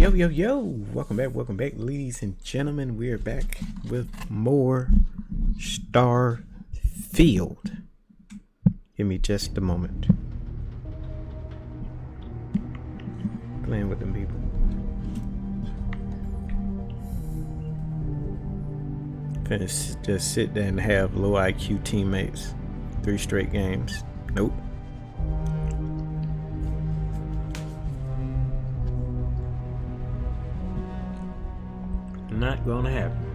Yo, welcome back, ladies and gentlemen. We're back with more Starfield. Give me just a moment. Playing with them people. Finna just sit there and have low IQ teammates. 3 straight games. Nope. Not gonna happen.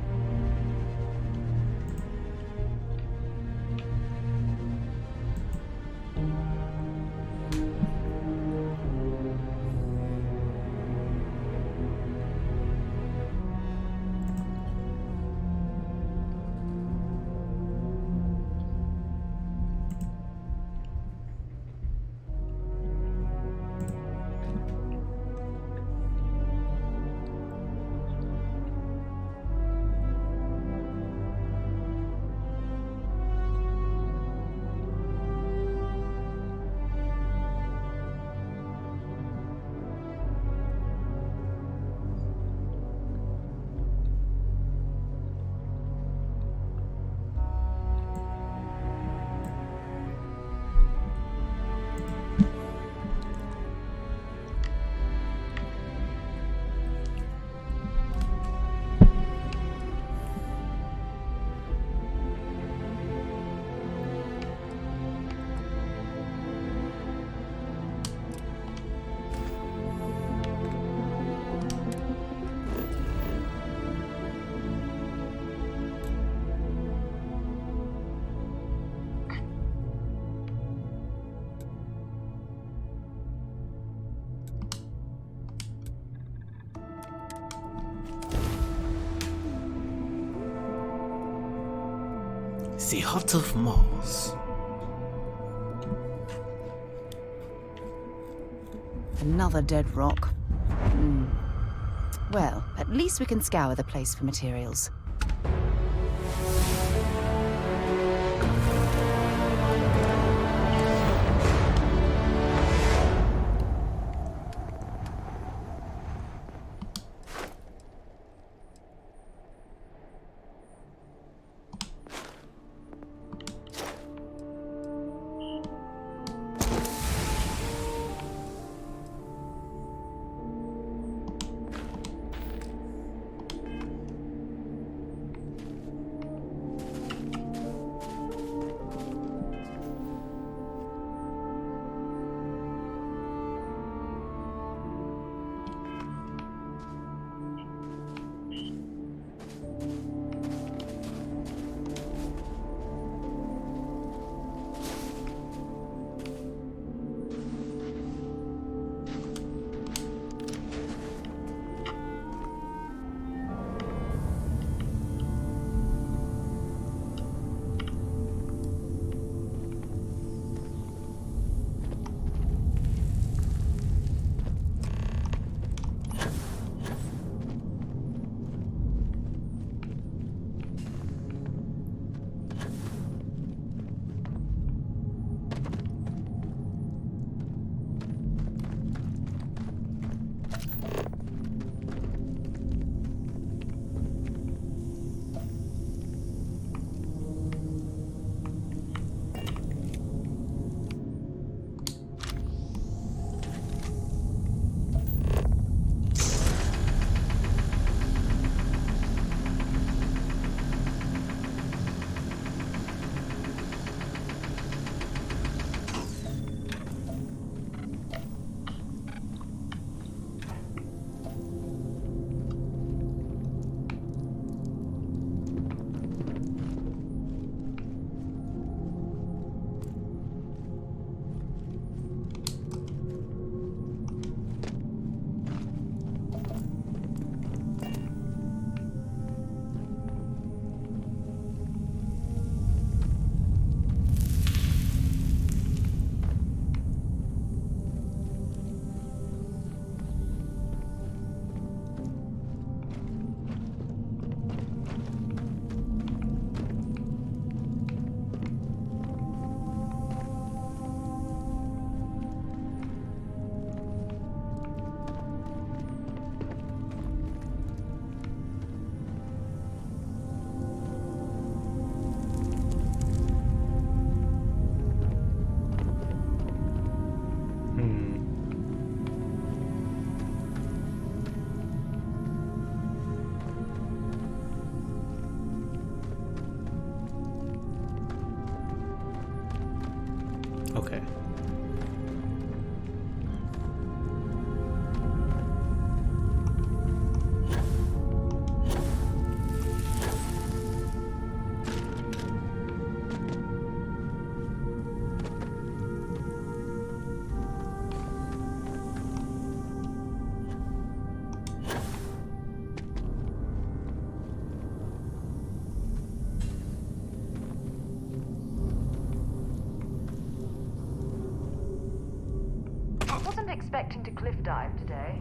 The Hut of Mars. Another dead rock. Well, at least we can scour the place for materials. Okay. Wasn't expecting to cliff dive today.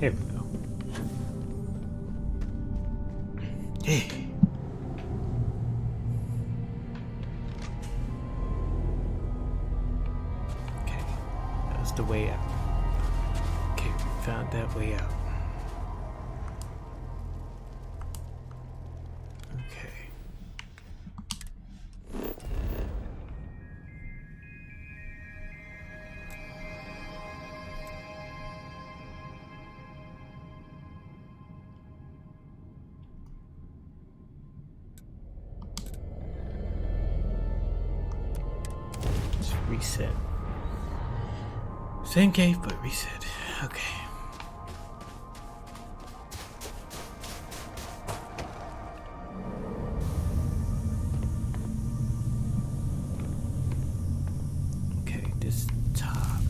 Here we go. Hey. Okay, that's the way out. Okay, we found that way out. Okay. Let's reset. Same cave, but reset. Okay. Okay, this top.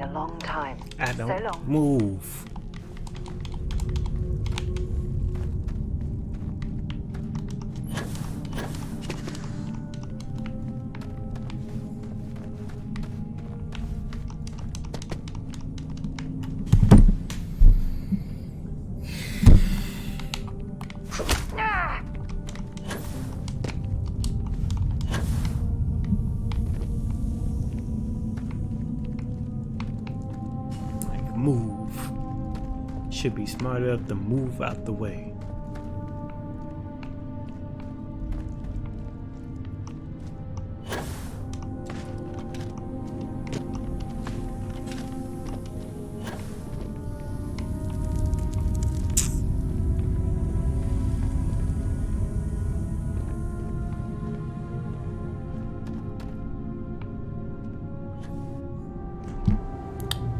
a long time. I So don't long. move. Ah! Like, move. Should be smart enough to move out the way.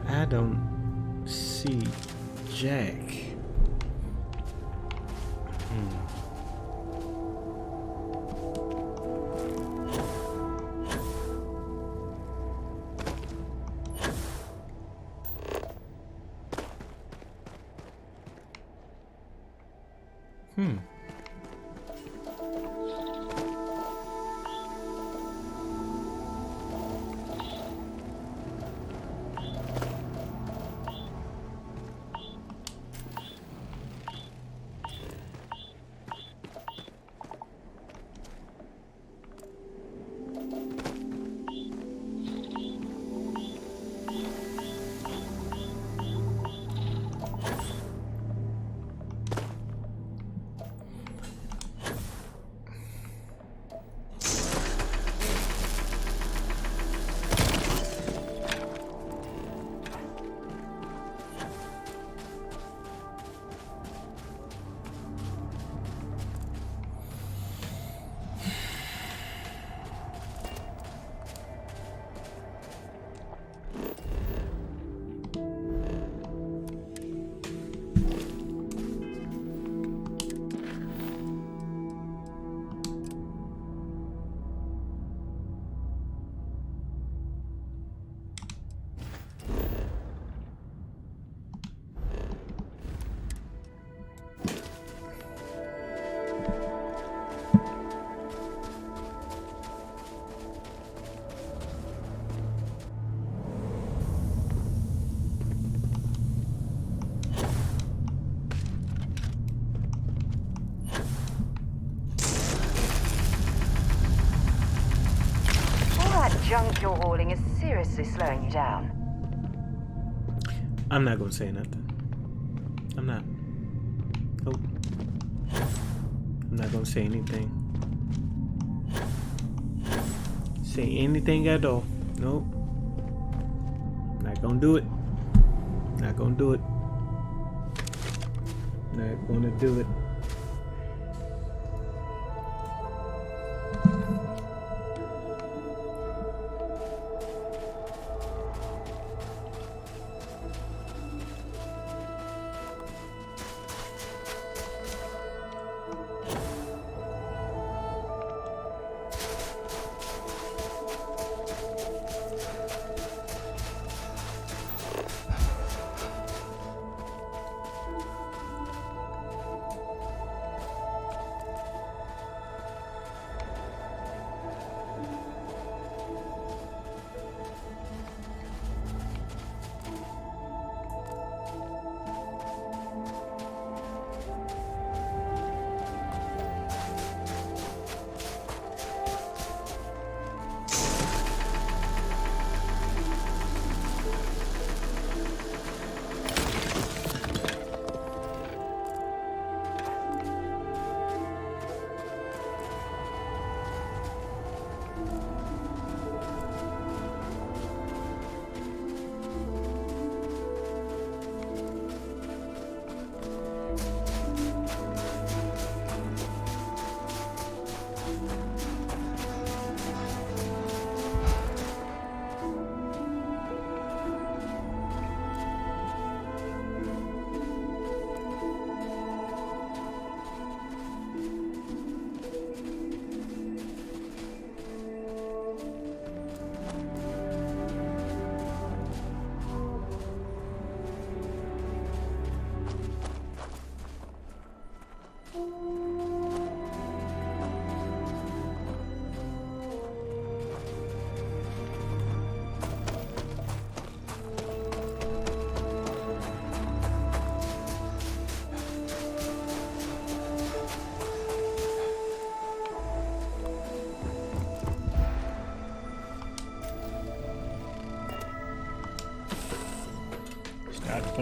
I don't see Jack. Junk you're hauling is seriously slowing you down. I'm not gonna say nothing. I'm not. Nope. I'm not gonna say anything. Say anything at all. Nope. Not gonna do it. Not gonna do it. Not gonna do it.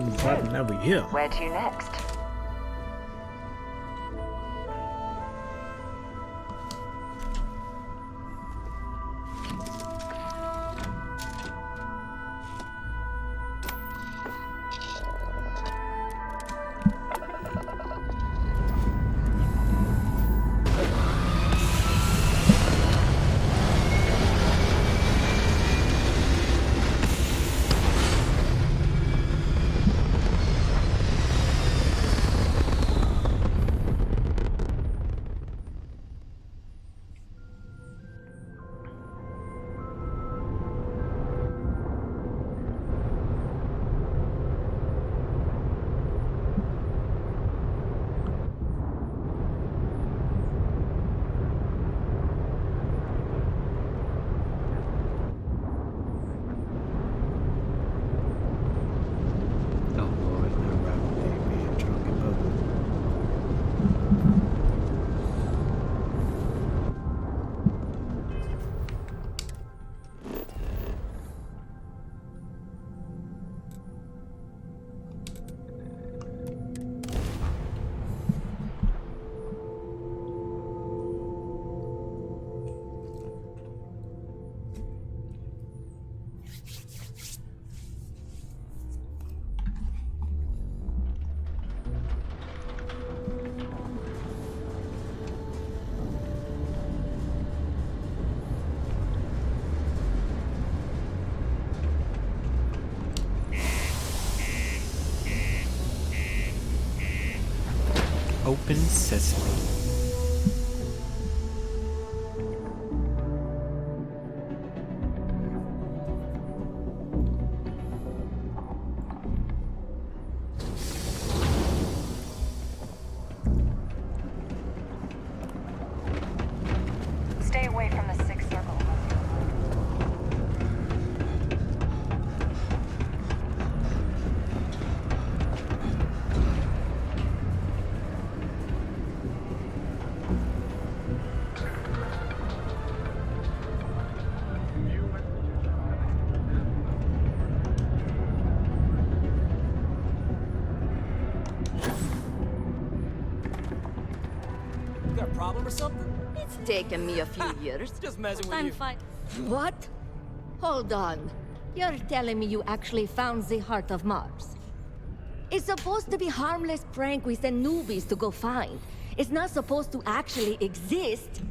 from the bottom. Now we here. Where to next? Oh Lord, not Robert Pig being drunk in public. Open sesame. Stay away from the sixth circle. You got a problem or something? It's taken me a few years. Just messing with I'm you. fine. What? Hold on. You're telling me you actually found the heart of Mars? It's supposed to be harmless prank we send newbies to go find. It's not supposed to actually exist.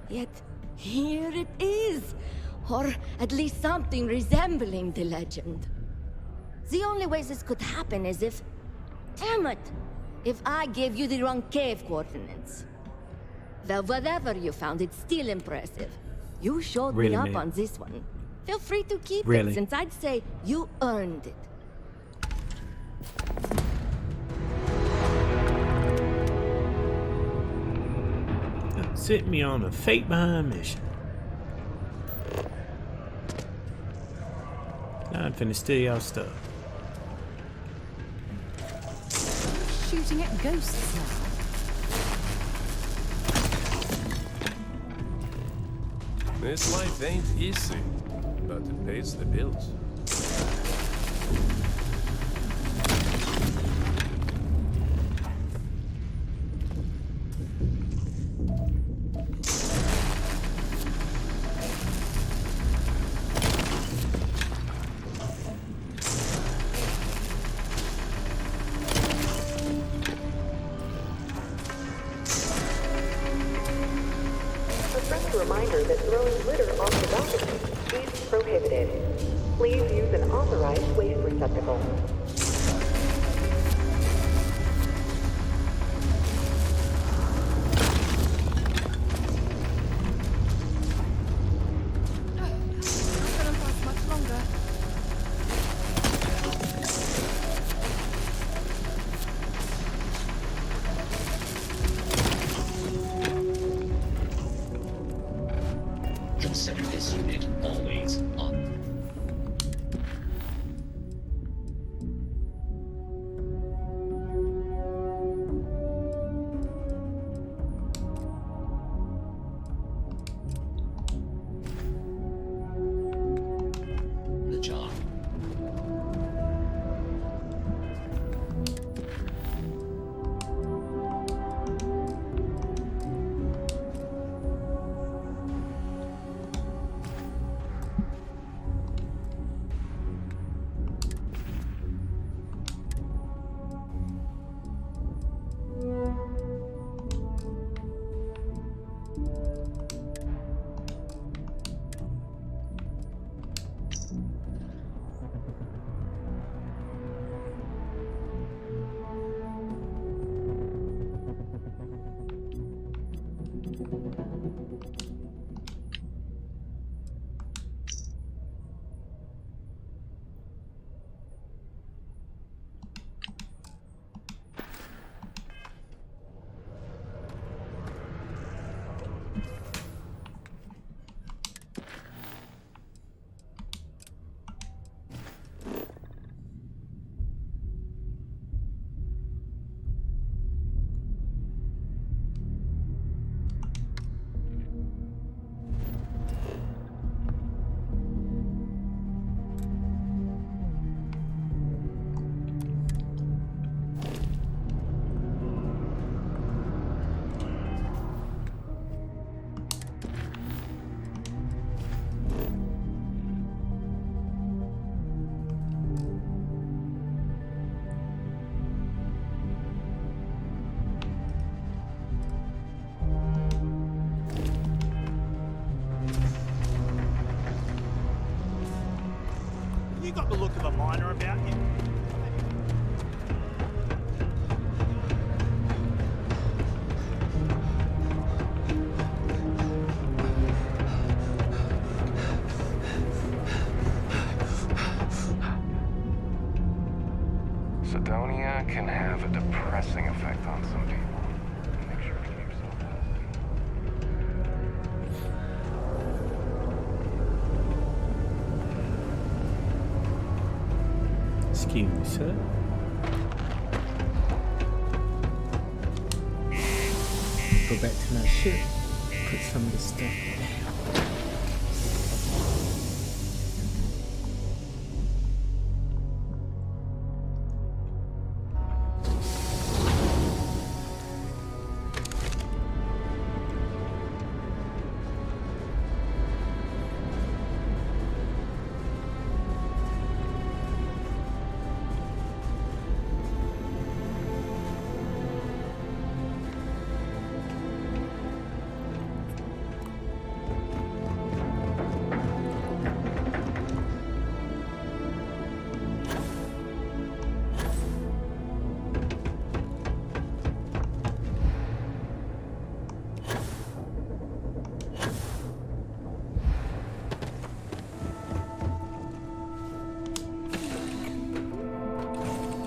Yet, here it is. Or at least something resembling the legend. The only way this could happen is if... Damn it! If I gave you the wrong cave coordinates. Well, whatever you found, it's still impressive. You showed Really, me up man? on this one. Feel free to keep Really? it, since I'd say you earned it. Sent me on a fate behind mission. Now I'm finna steal y'all stuff. Shooting at ghosts now. This life ain't easy, but it pays the bills. A friendly reminder that throwing litter off the balcony is prohibited. Please use an authorized waste receptacle. Consider this unit always on. The job. You got the look of a miner about you. Sidonia can have a depressing effect on some people. Make sure to keep yourself healthy. Excuse me, sir. Go back to my ship. Put some of this stuff down.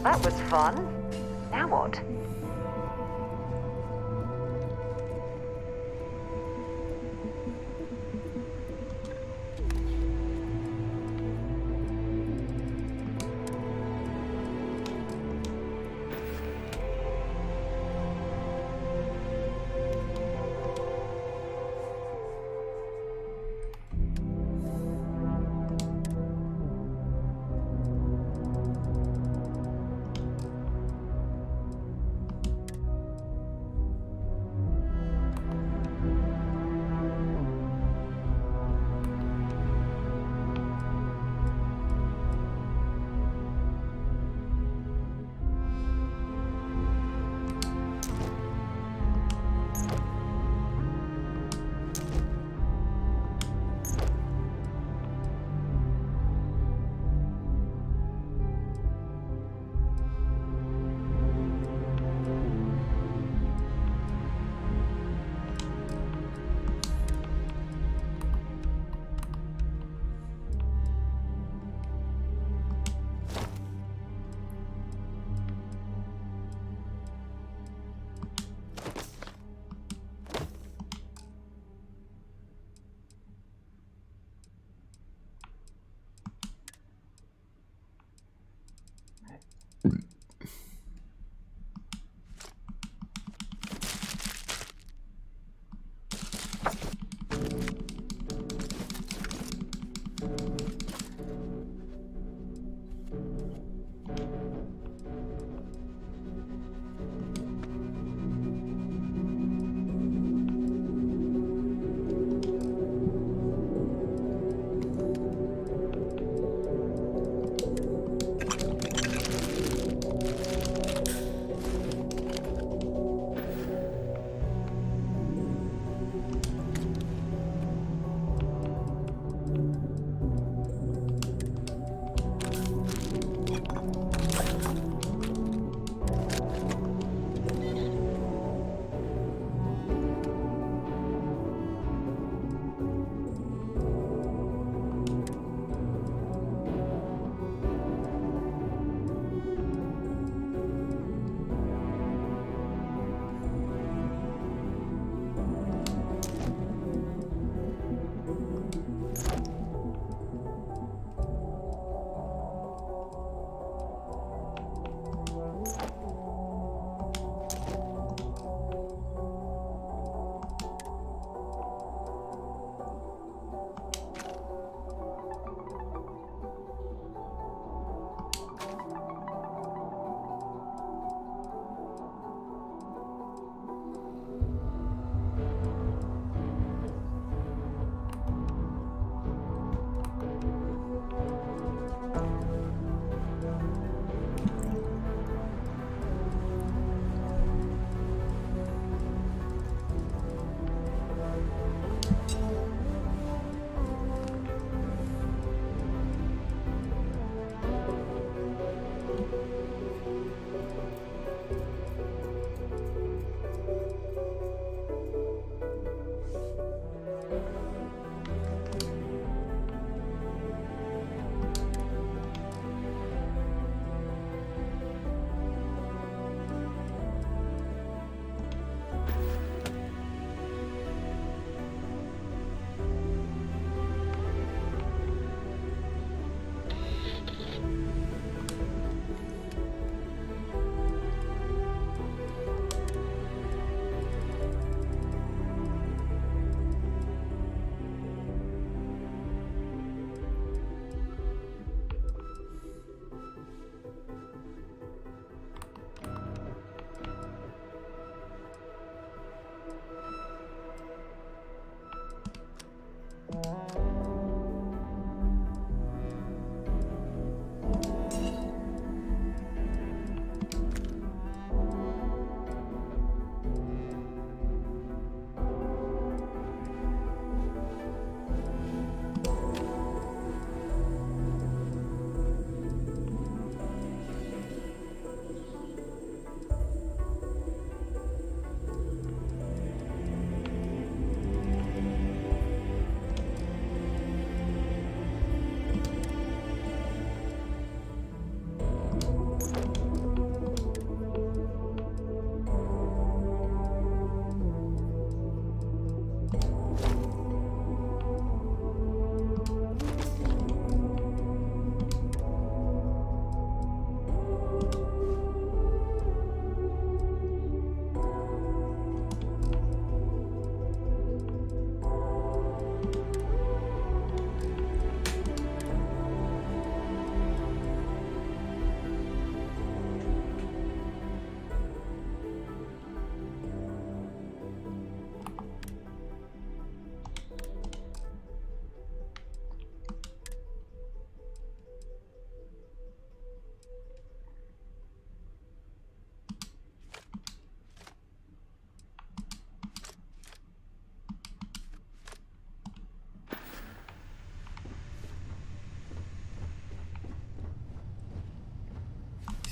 That was fun. Now what?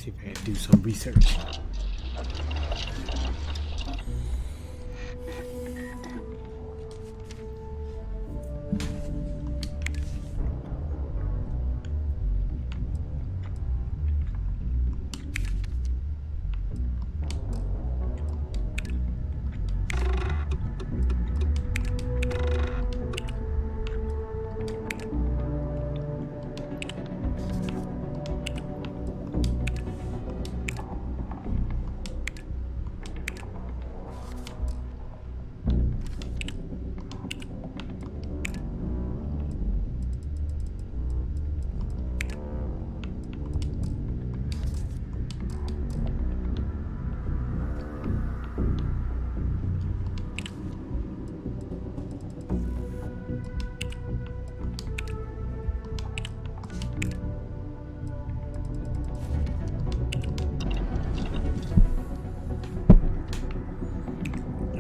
See if I can do some research.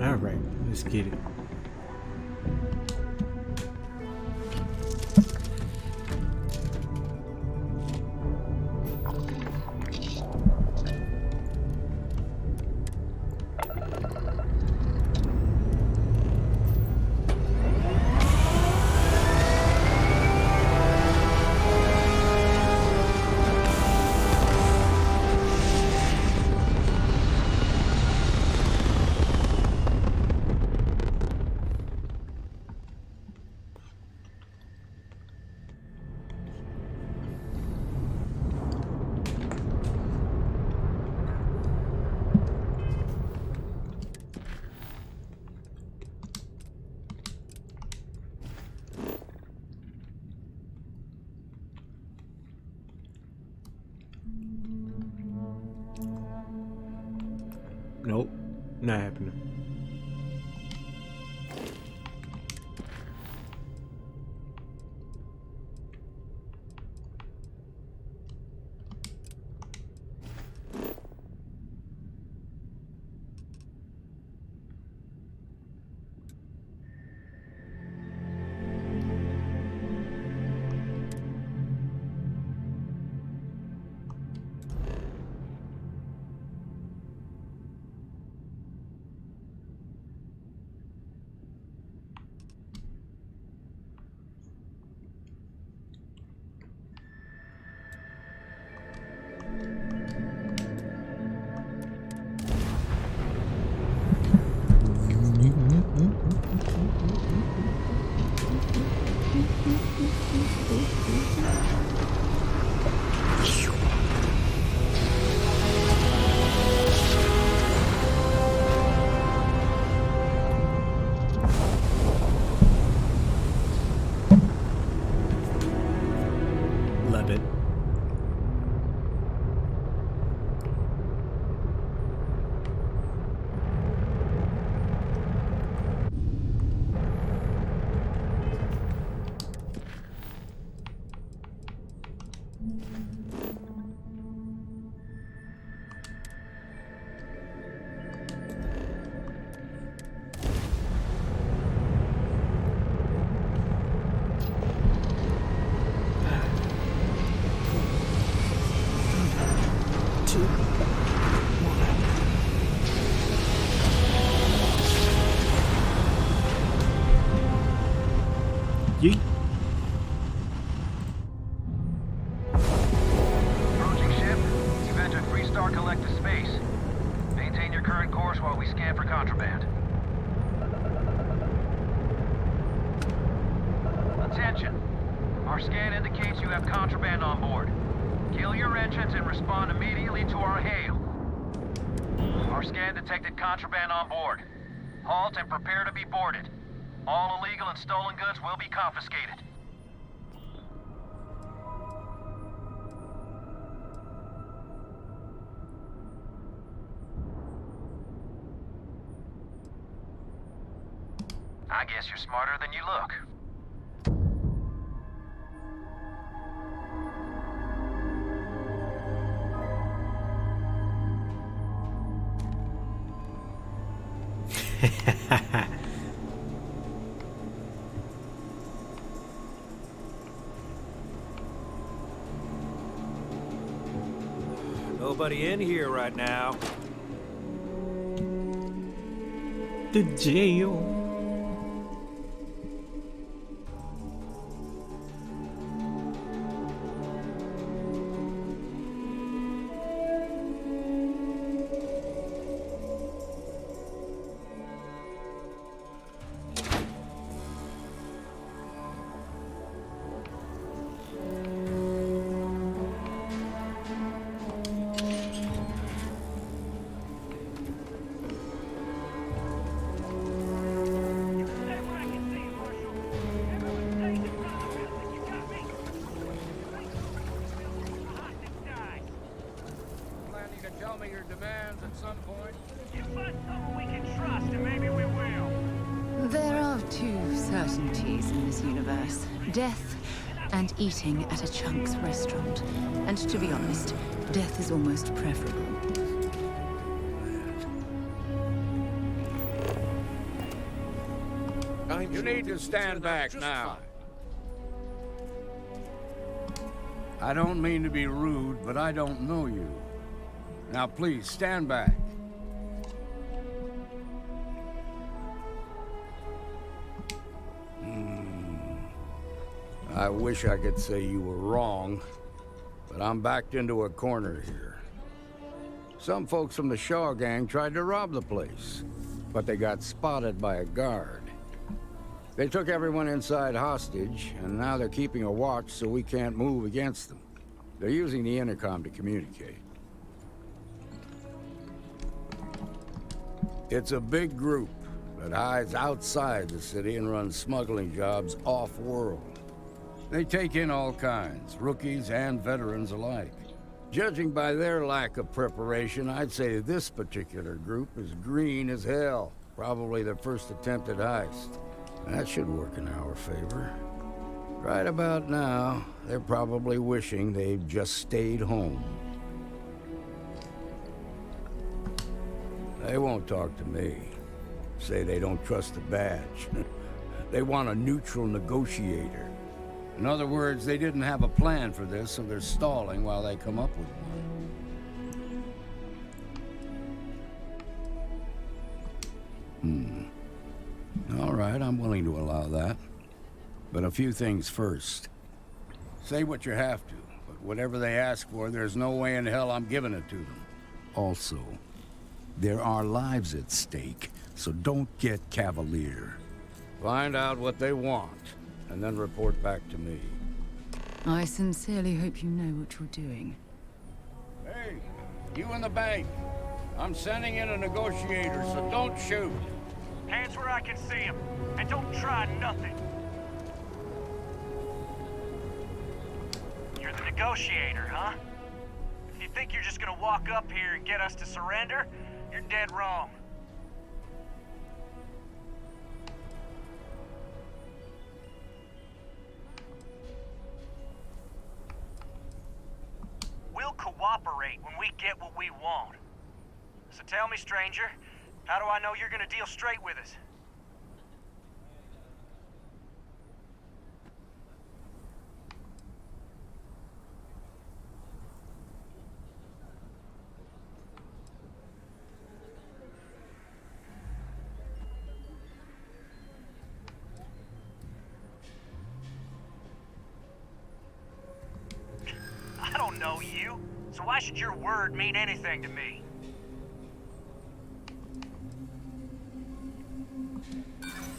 All right, let's get it. Nope, not happening. Love it. Yeet. Approaching ship. You've entered Freestar Collective space. Maintain your current course while we scan for contraband. Attention. Our scan indicates you have contraband on board. Kill your engines and respond immediately to our hail. Our scan detected contraband on board. Halt and prepare to be boarded. All illegal and stolen goods will be confiscated. I guess you're smarter than you look. Nobody in here right now. The jail. Tell me your demands at some point. Give us something we can trust, and maybe we will. There are two certainties in this universe. Death and eating at a Chunks restaurant. And to be honest, death is almost preferable. You need to stand back now. I don't mean to be rude, but I don't know you. Now please, stand back. I wish I could say you were wrong, but I'm backed into a corner here. Some folks from the Shaw gang tried to rob the place, but they got spotted by a guard. They took everyone inside hostage, and now they're keeping a watch so we can't move against them. They're using the intercom to communicate. It's a big group that hides outside the city and runs smuggling jobs off-world. They take in all kinds, rookies and veterans alike. Judging by their lack of preparation, I'd say this particular group is green as hell. Probably their first attempt at heist. That should work in our favor. Right about now, they're probably wishing they'd just stayed home. They won't talk to me. Say they don't trust the badge. They want a neutral negotiator. In other words, they didn't have a plan for this, so they're stalling while they come up with one. All right, I'm willing to allow that. But a few things first. Say what you have to, but whatever they ask for, there's no way in hell I'm giving it to them. Also, there are lives at stake, so don't get cavalier. Find out what they want, and then report back to me. I sincerely hope you know what you're doing. Hey, you in the bank. I'm sending in a negotiator, so don't shoot. Hands where I can see him, and don't try nothing. You're the negotiator, huh? If you think you're just gonna walk up here and get us to surrender, you're dead wrong. We'll cooperate when we get what we want. So tell me, stranger, how do I know you're gonna deal straight with us? I don't know you, so why should your word mean anything to me?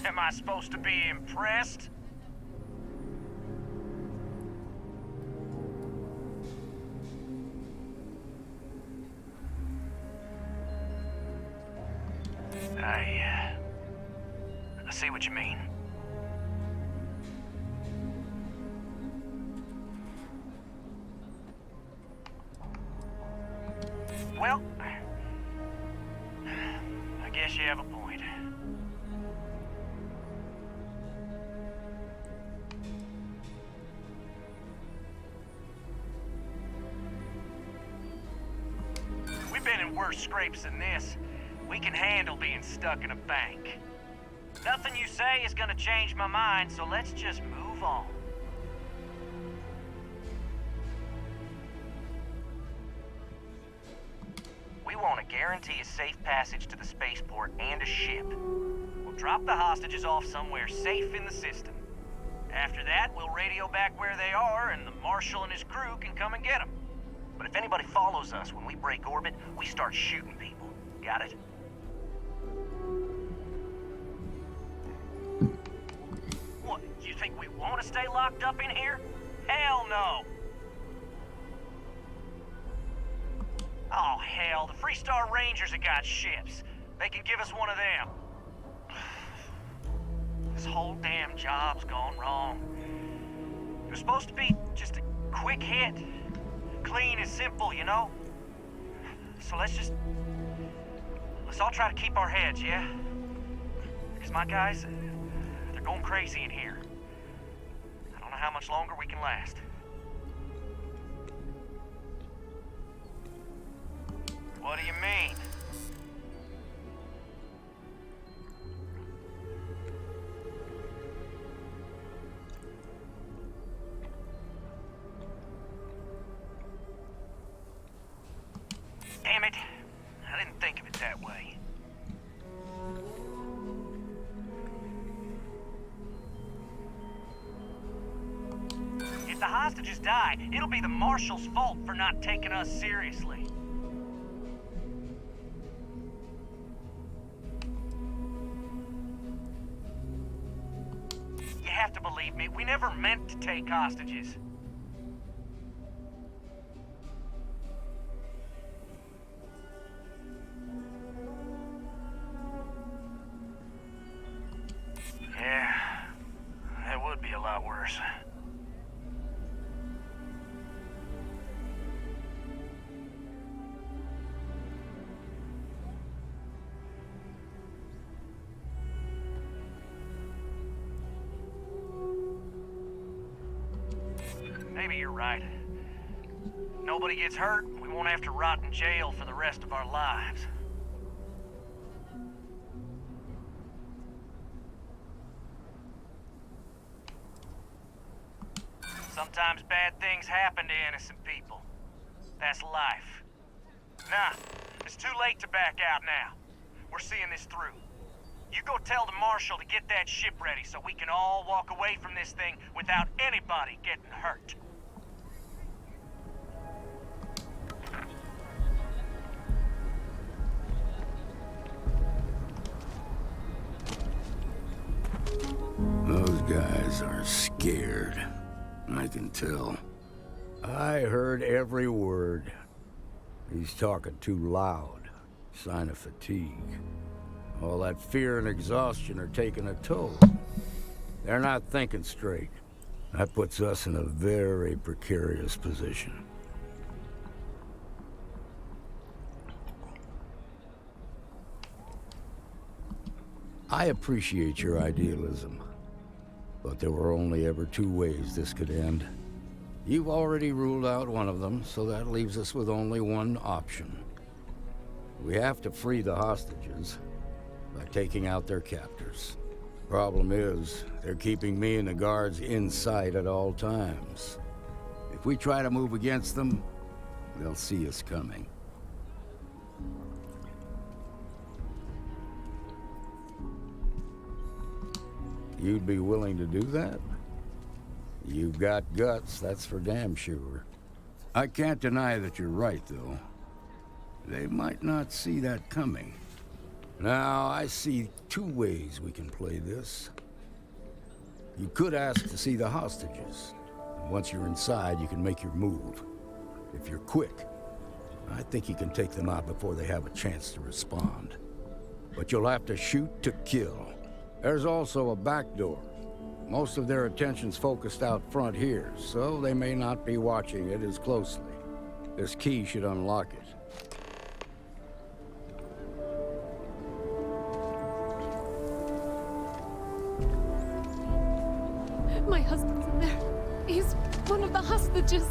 Am I supposed to be impressed? I see what you mean. Well, I guess you have a point. We've been in worse scrapes than this. We can handle being stuck in a bank. Nothing you say is gonna change my mind, so let's just move on. We want to guarantee a safe passage to the spaceport and a ship. We'll drop the hostages off somewhere safe in the system. After that, we'll radio back where they are, and the Marshal and his crew can come and get them. But if anybody follows us when we break orbit, we start shooting people. Got it? What, you think we want to stay locked up in here? Hell no! Oh, hell, the Freestar Rangers have got ships. They can give us one of them. This whole damn job's gone wrong. It was supposed to be just a quick hit. Clean and simple, you know? So let's all try to keep our heads, yeah? Because my guys, they're going crazy in here. I don't know how much longer we can last. What do you mean? Damn it. I didn't think of it that way. If the hostages die, it'll be the Marshal's fault for not taking us seriously. You have to believe me, we never meant to take hostages. Yeah, that would be a lot worse. Maybe you're right. Nobody gets hurt, we won't have to rot in jail for the rest of our lives. Sometimes bad things happen to innocent people. That's life. Nah, it's too late to back out now. We're seeing this through. You go tell the Marshal to get that ship ready so we can all walk away from this thing without anybody getting hurt. Those guys are scared. I can tell. I heard every word. He's talking too loud. Sign of fatigue. All that fear and exhaustion are taking a toll. They're not thinking straight. That puts us in a very precarious position. I appreciate your idealism. But there were only ever two ways this could end. You've already ruled out one of them, so that leaves us with only one option. We have to free the hostages by taking out their captors. Problem is, they're keeping me and the guards in sight at all times. If we try to move against them, they'll see us coming. You'd be willing to do that? You've got guts, that's for damn sure. I can't deny that you're right, though. They might not see that coming. Now, I see two ways we can play this. You could ask to see the hostages. Once you're inside, you can make your move. If you're quick, I think you can take them out before they have a chance to respond. But you'll have to shoot to kill. There's also a back door. Most of their attention's focused out front here, so they may not be watching it as closely. This key should unlock it. My husband's in there. He's one of the hostages.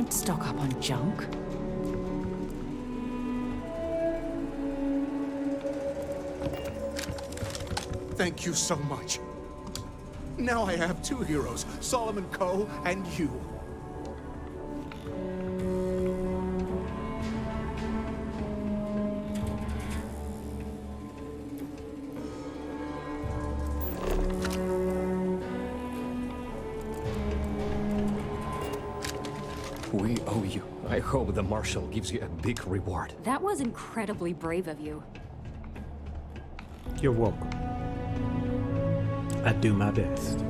don't stock up on junk. Thank you so much. Now I have two heroes, Solomon Coe and you. We owe you. I hope the Marshal gives you a big reward. That was incredibly brave of you. You're welcome. I do my best.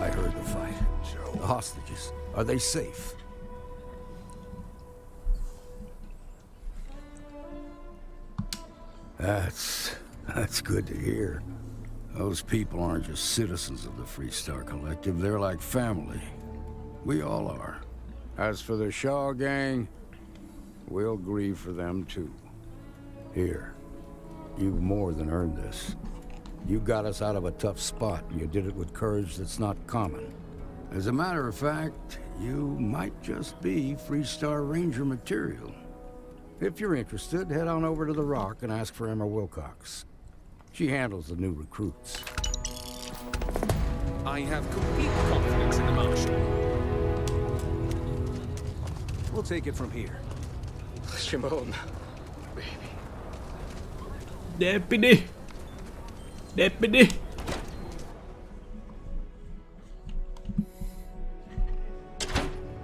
I heard the fight. The hostages, are they safe? That's good to hear. Those people aren't just citizens of the Freestar Collective, they're like family. We all are. As for the Shaw gang, we'll grieve for them too. Here, you've more than earned this. You got us out of a tough spot, and you did it with courage that's not common. As a matter of fact, you might just be Freestar Ranger material. If you're interested, head on over to the Rock and ask for Emma Wilcox. She handles the new recruits. I have complete confidence in the Marshal. We'll take it from here. Shimon, Deputy! Deputy!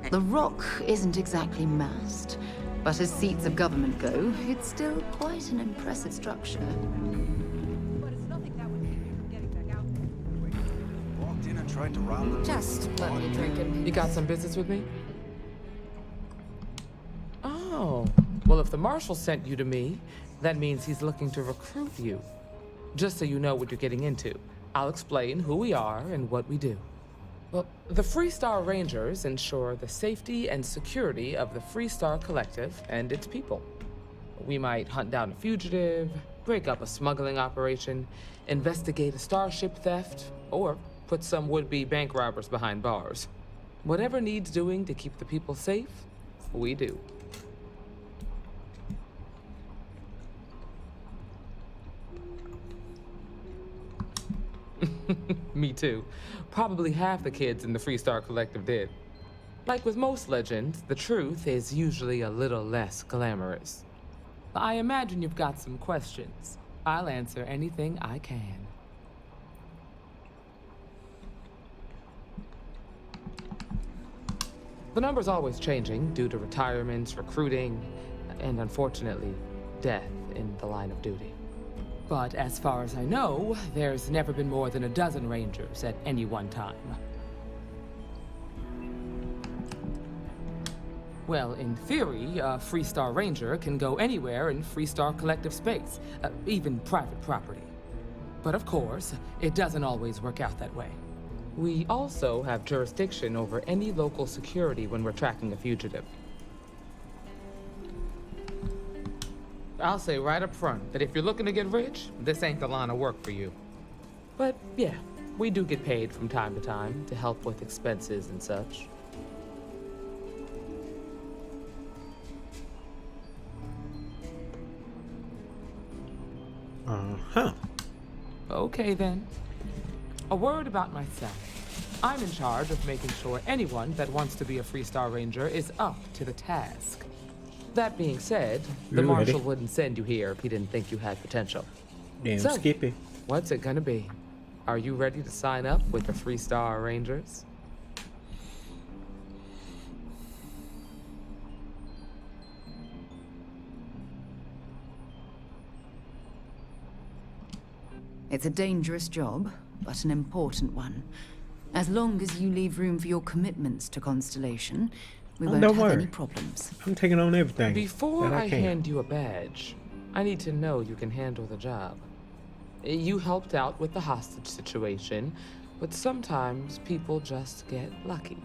The Rock isn't exactly massed, but as seats of government go, it's still quite an impressive structure. Walked in and tried to rob them. Just let me drink it. You got some business with me? Oh, well, if the Marshal sent you to me, that means he's looking to recruit you. Just so you know what you're getting into, I'll explain who we are and what we do. Well, the Freestar Rangers ensure the safety and security of the Freestar Collective and its people. We might hunt down a fugitive, break up a smuggling operation, investigate a starship theft, or put some would-be bank robbers behind bars. Whatever needs doing to keep the people safe, we do. Me too. Probably half the kids in the Freestar Collective did. Like with most legends, the truth is usually a little less glamorous. I imagine you've got some questions. I'll answer anything I can. The number's always changing due to retirements, recruiting, and unfortunately, death in the line of duty. But as far as I know, there's never been more than a dozen Rangers at any one time. Well, in theory, a Freestar Ranger can go anywhere in Freestar Collective space, even private property. But of course, it doesn't always work out that way. We also have jurisdiction over any local security when we're tracking a fugitive. I'll say right up front that if you're looking to get rich, this ain't the line of work for you. But yeah, we do get paid from time to time to help with expenses and such. Uh-huh. Okay then. A word about myself. I'm in charge of making sure anyone that wants to be a Freestar Ranger is up to the task. That being said, the Marshal wouldn't send you here if he didn't think you had potential. Damn, so, Skippy. What's it gonna be? Are you ready to sign up with the Freestar Rangers? It's a dangerous job, but an important one. As long as you leave room for your commitments to Constellation, we won't don't have worry. any problems. I'm taking on everything. Before that I can. hand you a badge, I need to know you can handle the job. You helped out with the hostage situation, but sometimes people just get lucky.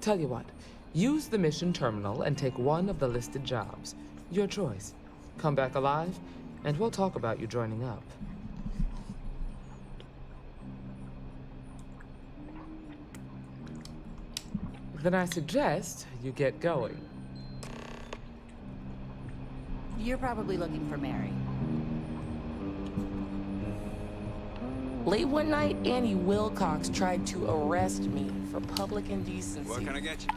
Tell you what, use the mission terminal and take one of the listed jobs. Your choice. Come back alive, and we'll talk about you joining up. Then I suggest you get going. You're probably looking for Mary. Late one night, Annie Wilcox tried to arrest me for public indecency. What can I get you?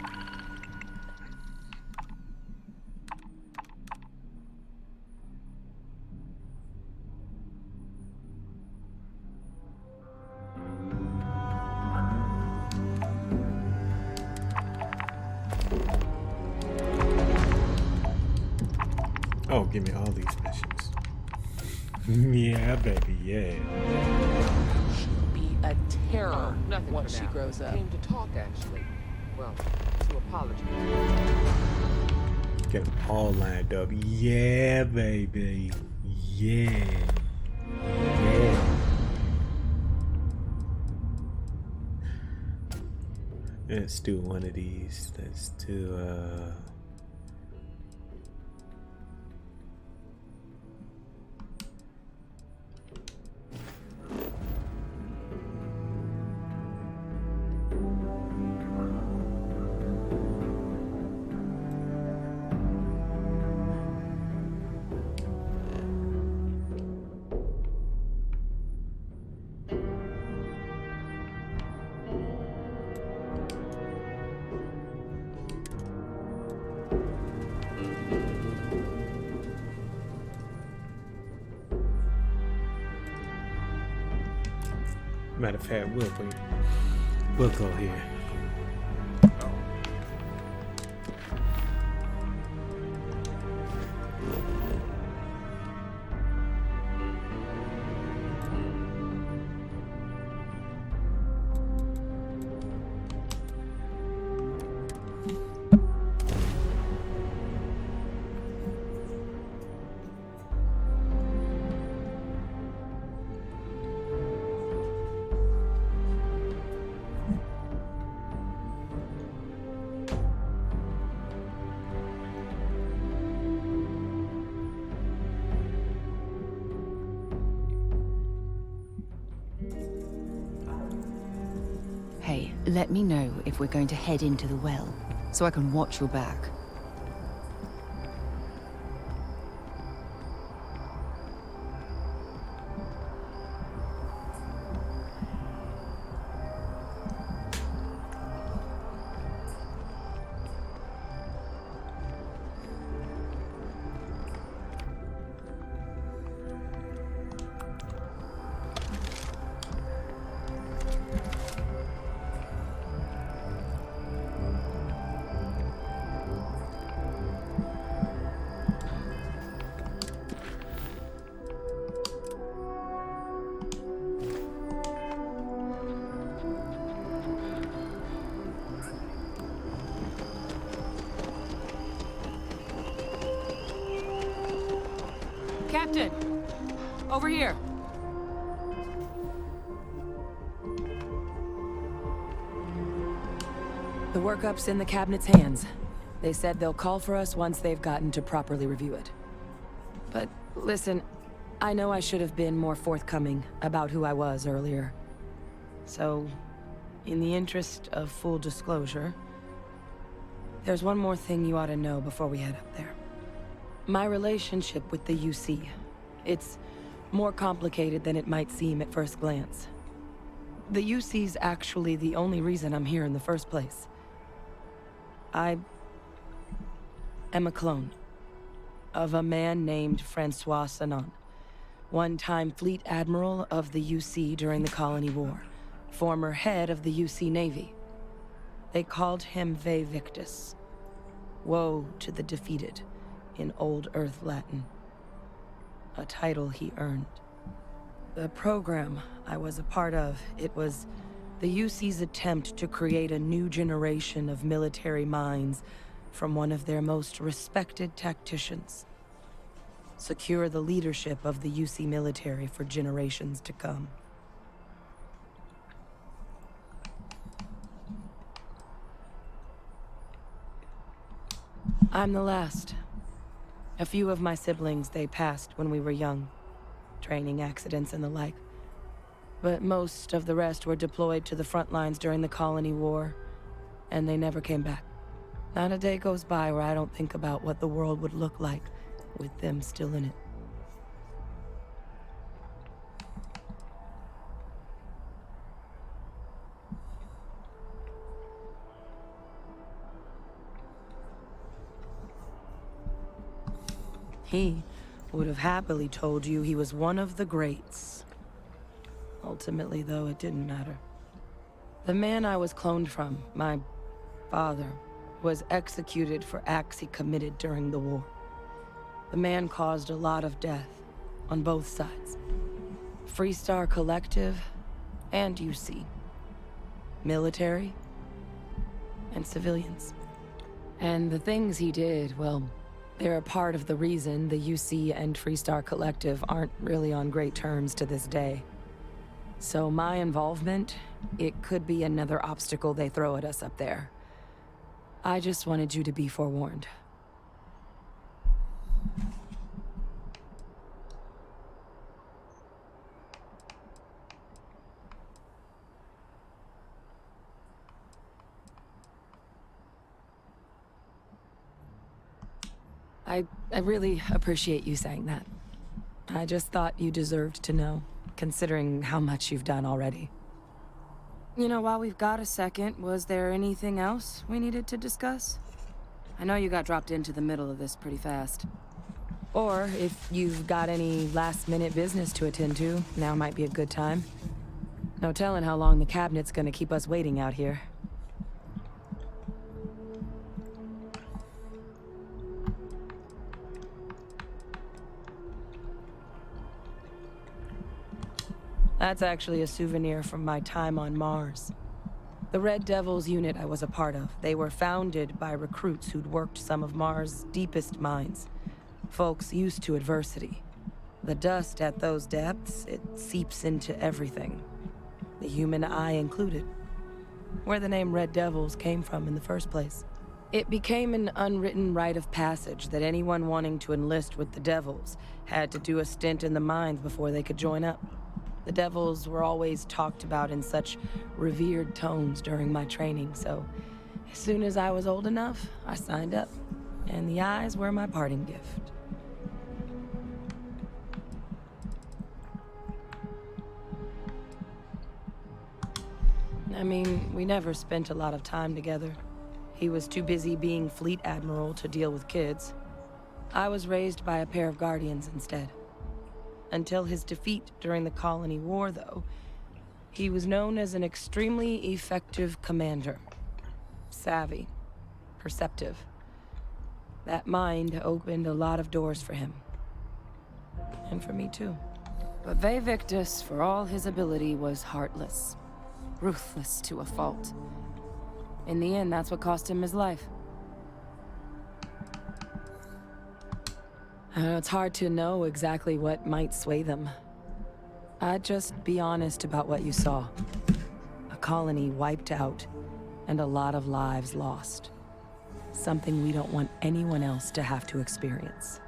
Oh, give me all these missions. Yeah, baby, yeah. She'll be a terror Nothing once for she now. grows up. Came to talk, actually. Well, to apologize. Get them all lined up. Yeah, baby. Yeah. Yeah. Let's do one of these. Let's do, matter of fact, we'll go here. Hey, let me know if we're going to head into the well, so I can watch your back. Captain! Over here! The workup's in the cabinet's hands. They said they'll call for us once they've gotten to properly review it. But listen, I know I should have been more forthcoming about who I was earlier. So, in the interest of full disclosure, there's one more thing you ought to know before we head up there. My relationship with the UC. It's more complicated than it might seem at first glance. The UC's actually the only reason I'm here in the first place. I am a clone of a man named Francois Sanon, one-time fleet admiral of the UC during the Colony War, former head of the UC Navy. They called him Ve Victus, woe to the defeated, in Old Earth Latin, a title he earned. The program I was a part of, it was The UC's attempt to create a new generation of military minds from one of their most respected tacticians. Secure the leadership of the UC military for generations to come. I'm the last. A few of my siblings, they passed when we were young. Training accidents and the like. But most of the rest were deployed to the front lines during the Colony War, and they never came back. Not a day goes by where I don't think about what the world would look like with them still in it. He would have happily told you he was one of the greats. Ultimately, though, it didn't matter. The man I was cloned from, my father, was executed for acts he committed during the war. The man caused a lot of death, on both sides. Freestar Collective and UC. Military and civilians. And the things he did, well, they're a part of the reason the UC and Freestar Collective aren't really on great terms to this day. So my involvement, it could be another obstacle they throw at us up there. I just wanted you to be forewarned. I really appreciate you saying that. I just thought you deserved to know, considering how much you've done already. You know, while we've got a second, was there anything else we needed to discuss? I know you got dropped into the middle of this pretty fast. Or if you've got any last-minute business to attend to, now might be a good time. No telling how long the cabinet's gonna keep us waiting out here. That's actually a souvenir from my time on Mars. The Red Devils unit I was a part of, they were founded by recruits who'd worked some of Mars' deepest mines. Folks used to adversity. The dust at those depths, it seeps into everything. The human eye included. Where the name Red Devils came from in the first place. It became an unwritten rite of passage that anyone wanting to enlist with the Devils had to do a stint in the mines before they could join up. The Devils were always talked about in such revered tones during my training, so as soon as I was old enough, I signed up. And the eyes were my parting gift. I mean, we never spent a lot of time together. He was too busy being Fleet Admiral to deal with kids. I was raised by a pair of Guardians instead. Until his defeat during the Colony War, though, he was known as an extremely effective commander. Savvy. Perceptive. That mind opened a lot of doors for him. And for me, too. But Ve Victus, for all his ability, was heartless. Ruthless to a fault. In the end, that's what cost him his life. It's hard to know exactly what might sway them. I'd just be honest about what you saw. A colony wiped out, and a lot of lives lost. Something we don't want anyone else to have to experience.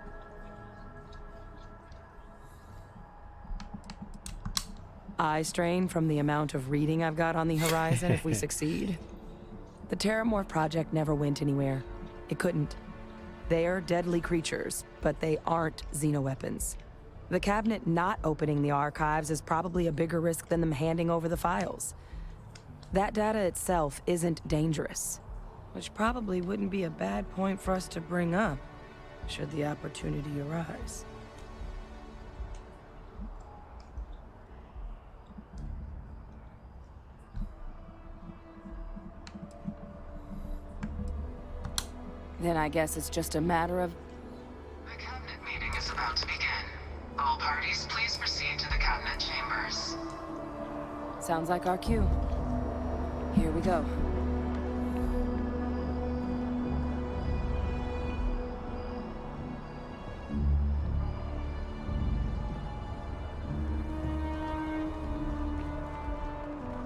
Eye strain from the amount of reading I've got on the horizon if we succeed. The Terramorph project never went anywhere. It couldn't. They're deadly creatures, but they aren't xenoweapons. The cabinet not opening the archives is probably a bigger risk than them handing over the files. That data itself isn't dangerous, which probably wouldn't be a bad point for us to bring up, should the opportunity arise. Then I guess it's just a matter of... The cabinet meeting is about to begin. All parties, please proceed to the cabinet chambers. Sounds like our cue. Here we go.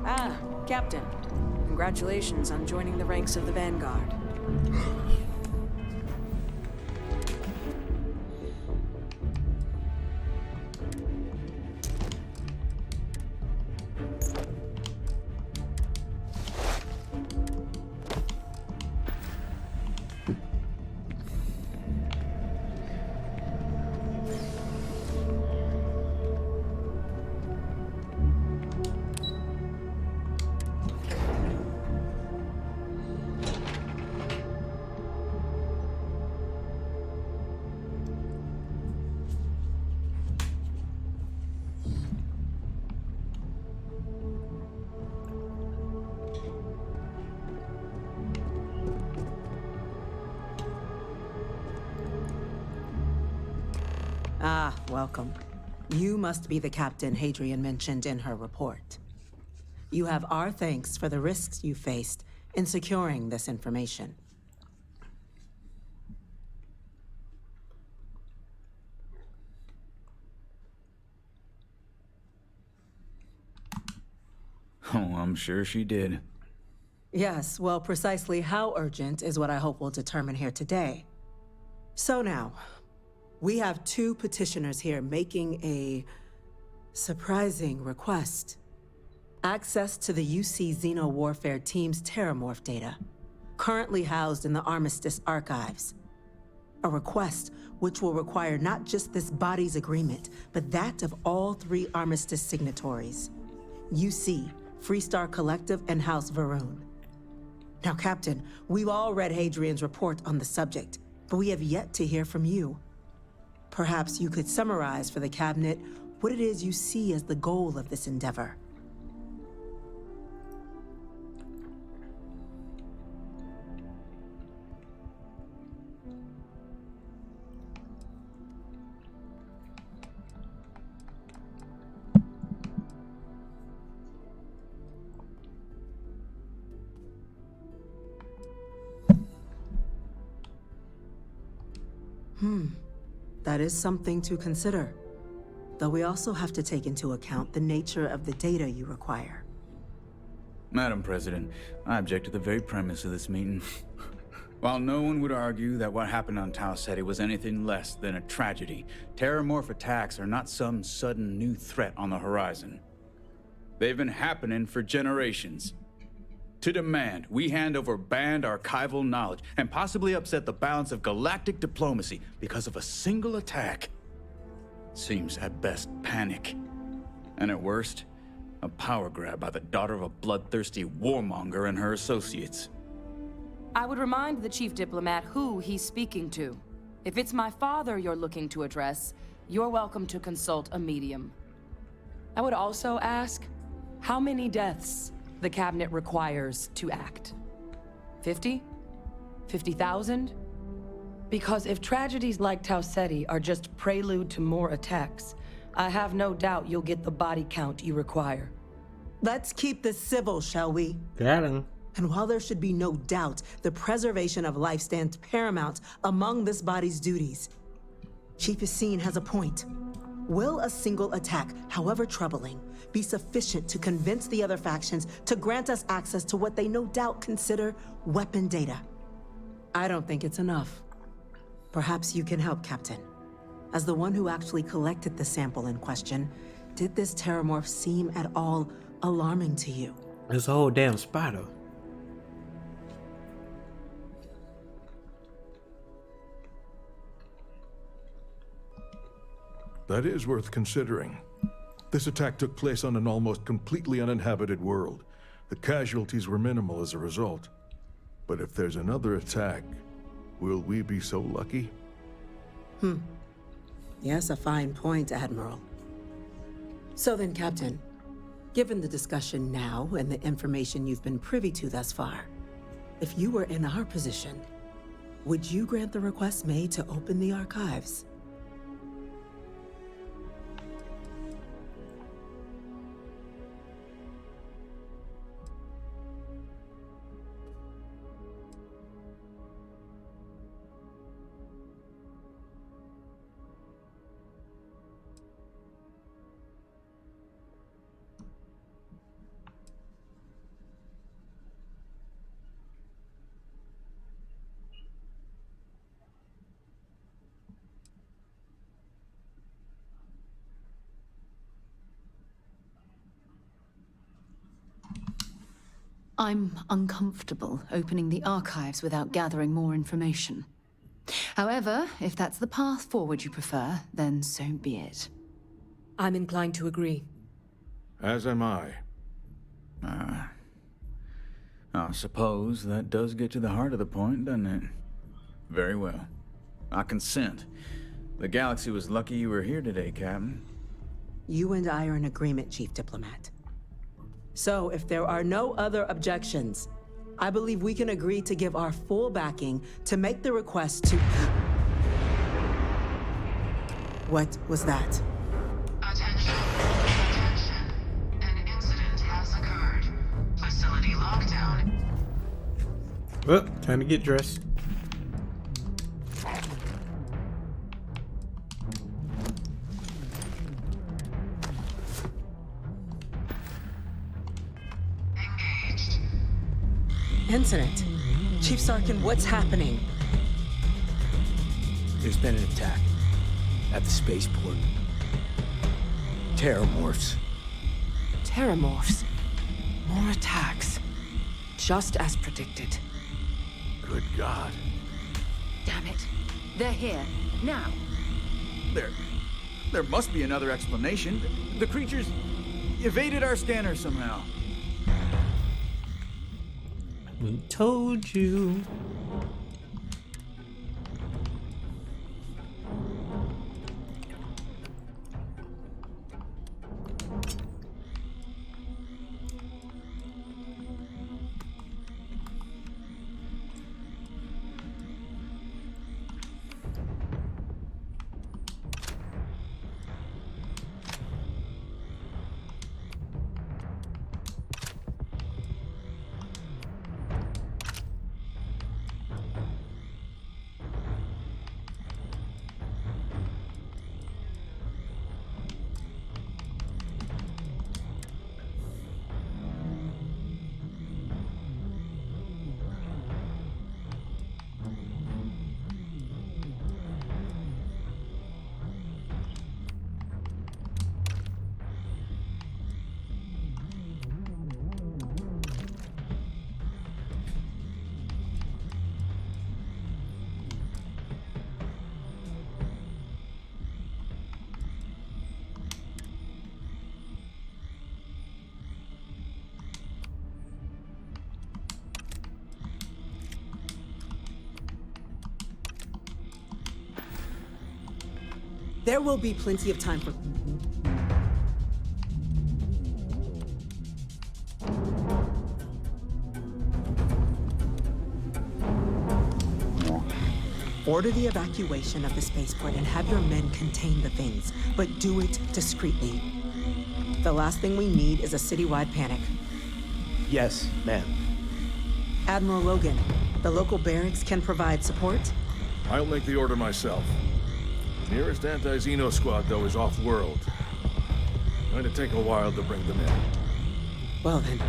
Ah, Captain. Congratulations on joining the ranks of the Vanguard. Ah, welcome. You must be the captain Hadrian mentioned in her report. You have our thanks for the risks you faced in securing this information. Oh, I'm sure she did. Yes, well, precisely how urgent is what I hope we'll determine here today. So now, we have two petitioners here making a surprising request. Access to the UC Xeno Warfare Team's Terramorph data, currently housed in the Armistice archives. A request which will require not just this body's agreement, but that of all 3 Armistice signatories. UC, Freestar Collective, and House Varun. Now, Captain, we've all read Hadrian's report on the subject, but we have yet to hear from you. Perhaps you could summarize for the Cabinet what it is you see as the goal of this endeavor. That is something to consider. Though we also have to take into account the nature of the data you require. Madam President, I object to the very premise of this meeting. While no one would argue that what happened on Tau Ceti was anything less than a tragedy, Terramorph attacks are not some sudden new threat on the horizon. They've been happening for generations. To demand we hand over banned archival knowledge and possibly upset the balance of galactic diplomacy because of a single attack seems at best panic, and at worst, a power grab by the daughter of a bloodthirsty warmonger and her associates. I would remind the chief diplomat who he's speaking to. If it's my father you're looking to address, you're welcome to consult a medium. I would also ask, how many deaths the Cabinet requires to act? 50? 50,000? Because if tragedies like Tau Ceti are just prelude to more attacks, I have no doubt you'll get the body count you require. Let's keep this civil, shall we? Got him. And while there should be no doubt the preservation of life stands paramount among this body's duties, Chief Yassine has a point. Will a single attack, however troubling, be sufficient to convince the other factions to grant us access to what they no doubt consider weapon data? I don't think it's enough. Perhaps you can help, Captain. As the one who actually collected the sample in question, did this Terramorph seem at all alarming to you? It's a whole damn spider. That is worth considering. This attack took place on an almost completely uninhabited world. The casualties were minimal as a result. But if there's another attack, will we be so lucky? Yes, a fine point, Admiral. So then, Captain, given the discussion now and the information you've been privy to thus far, if you were in our position, would you grant the request made to open the archives? I'm uncomfortable opening the archives without gathering more information. However, if that's the path forward you prefer, then so be it. I'm inclined to agree. As am I. I suppose that does get to the heart of the point, doesn't it? Very well. I consent. The galaxy was lucky you were here today, Captain. You and I are in agreement, Chief Diplomat. So, if there are no other objections, I believe we can agree to give our full backing to make the request to... What was that? Attention. An incident has occurred. Facility lockdown. Well, time to get dressed. Incident. Chief Sarkin, what's happening? There's been an attack at the spaceport. Terramorphs. Terramorphs. More attacks. Just as predicted. Good God. Damn it. They're here. Now. There must be another explanation. The creatures evaded our scanner somehow. We told you. There will be plenty of time for... Order the evacuation of the spaceport and have your men contain the things, but do it discreetly. The last thing we need is a citywide panic. Yes, ma'am. Admiral Logan, the local barracks can provide support? I'll make the order myself. Nearest anti-Xeno squad, though, is off-world. Going to take a while to bring them in. Well then,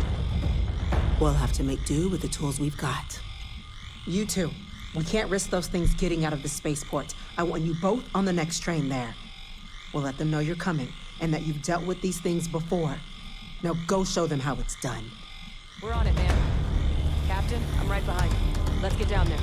we'll have to make do with the tools we've got. You two, we can't risk those things getting out of the spaceport. I want you both on the next train there. We'll let them know you're coming, and that you've dealt with these things before. Now go show them how it's done. We're on it, man. Captain, I'm right behind you. Let's get down there.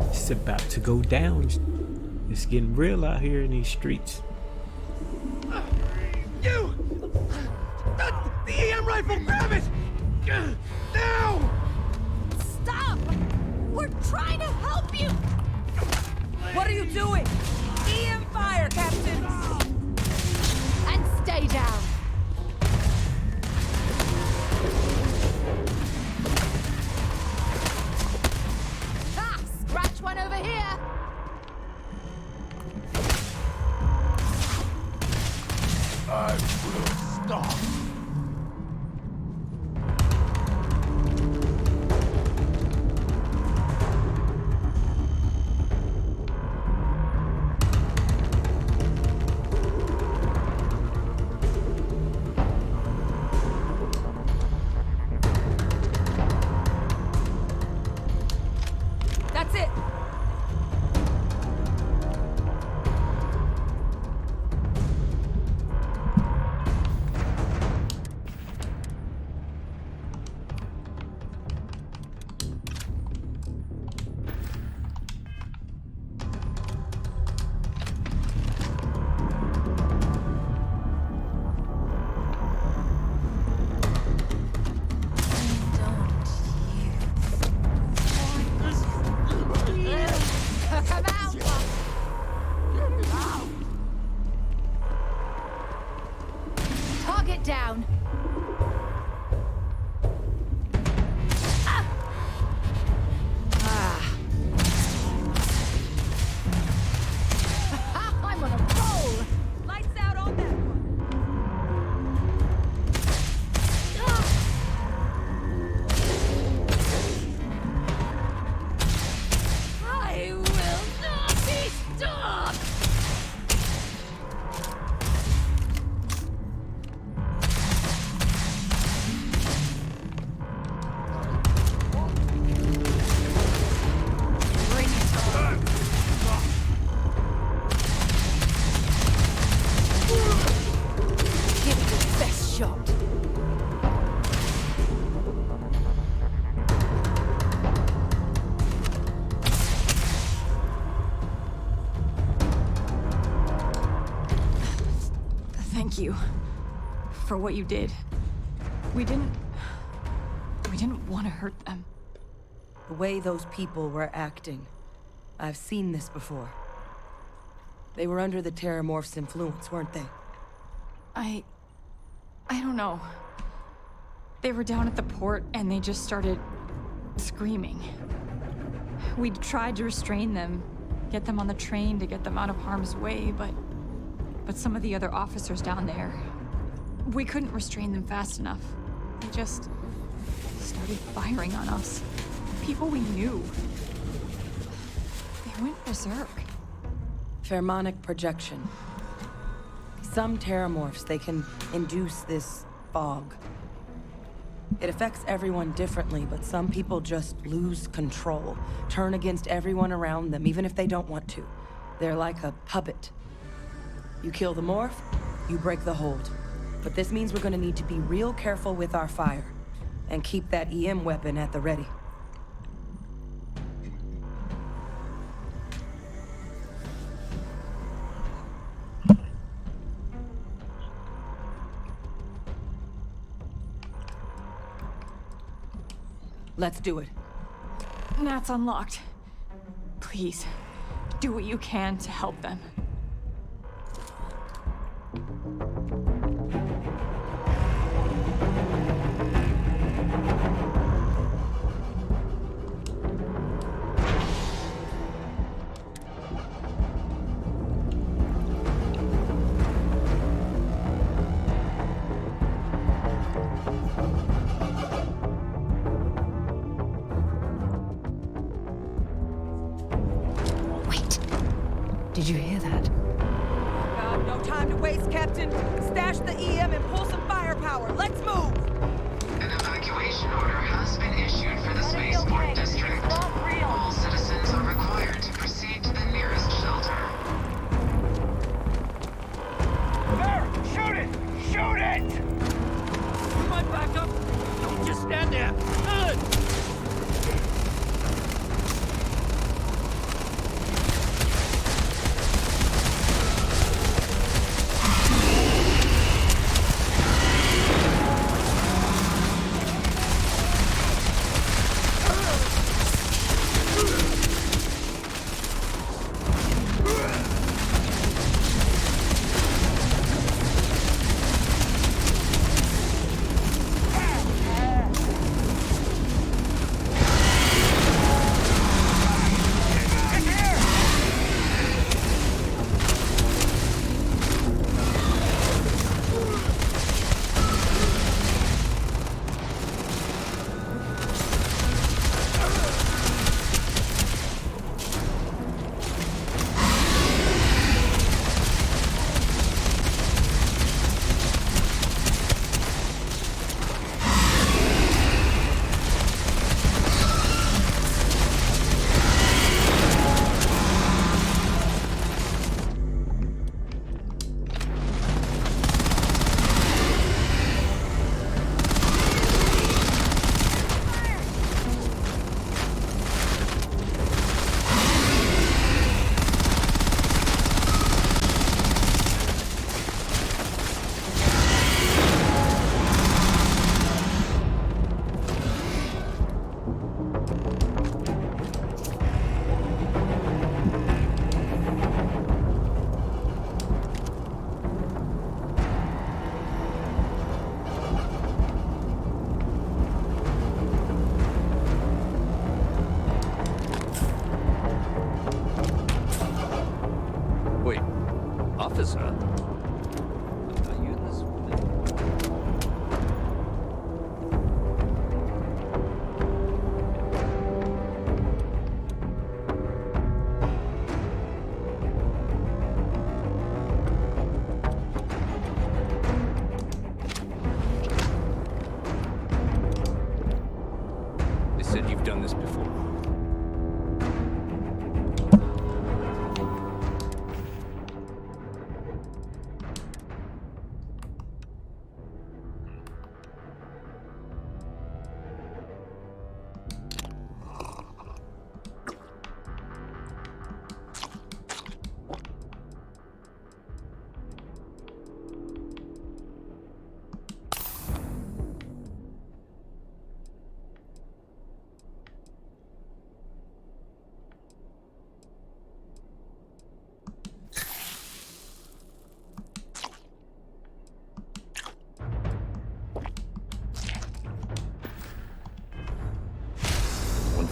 It's about to go down. It's getting real out here in these streets. You! The EM rifle, grab it! Now! Stop! We're trying to help you! What are you doing? EM fire, Captain! And stay down! Ah! Scratch one over here! I will stop. Thank you for what you did. We didn't want to hurt them. The way those people were acting, I've seen this before. They were under the Terramorph's influence, weren't they? I don't know. They were down at the port and they just started screaming. We tried to restrain them, get them on the train to get them out of harm's way, but some of the other officers down there, we couldn't restrain them fast enough. They just started firing on us. People we knew. They went berserk. Pheromonic projection. Some Terramorphs, they can induce this fog. It affects everyone differently, but some people just lose control, turn against everyone around them, even if they don't want to. They're like a puppet. You kill the morph, you break the hold. But this means we're gonna need to be real careful with our fire, and keep that EM weapon at the ready. Let's do it. Nat's unlocked. Please, do what you can to help them. Did you hear that? God, no time to waste, Captain. Stash the EM and pull some firepower. Let's move! An evacuation order has been issued for the spaceport district. All citizens are required to proceed to the nearest shelter. There! Shoot it! Shoot it! You might back up. Don't just stand there. Good! said you've done this before.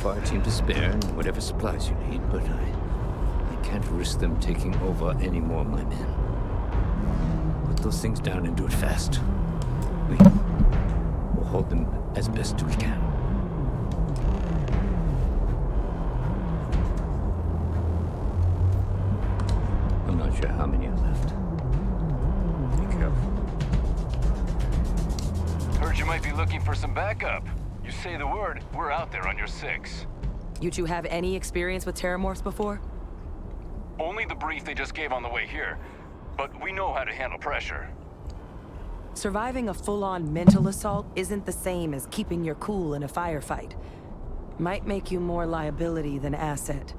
fire team to spare and whatever supplies you need, but I can't risk them taking over any more of my men. Put those things down and do it fast. We'll hold them as best we can. I'm not sure how many are left. Be careful. Heard you might be looking for some backup. You say the word, we're out there on your 6. You two have any experience with terramorphs before? Only the brief they just gave on the way here, but we know how to handle pressure. Surviving a full-on mental assault isn't the same as keeping your cool in a firefight. Might make you more liability than asset.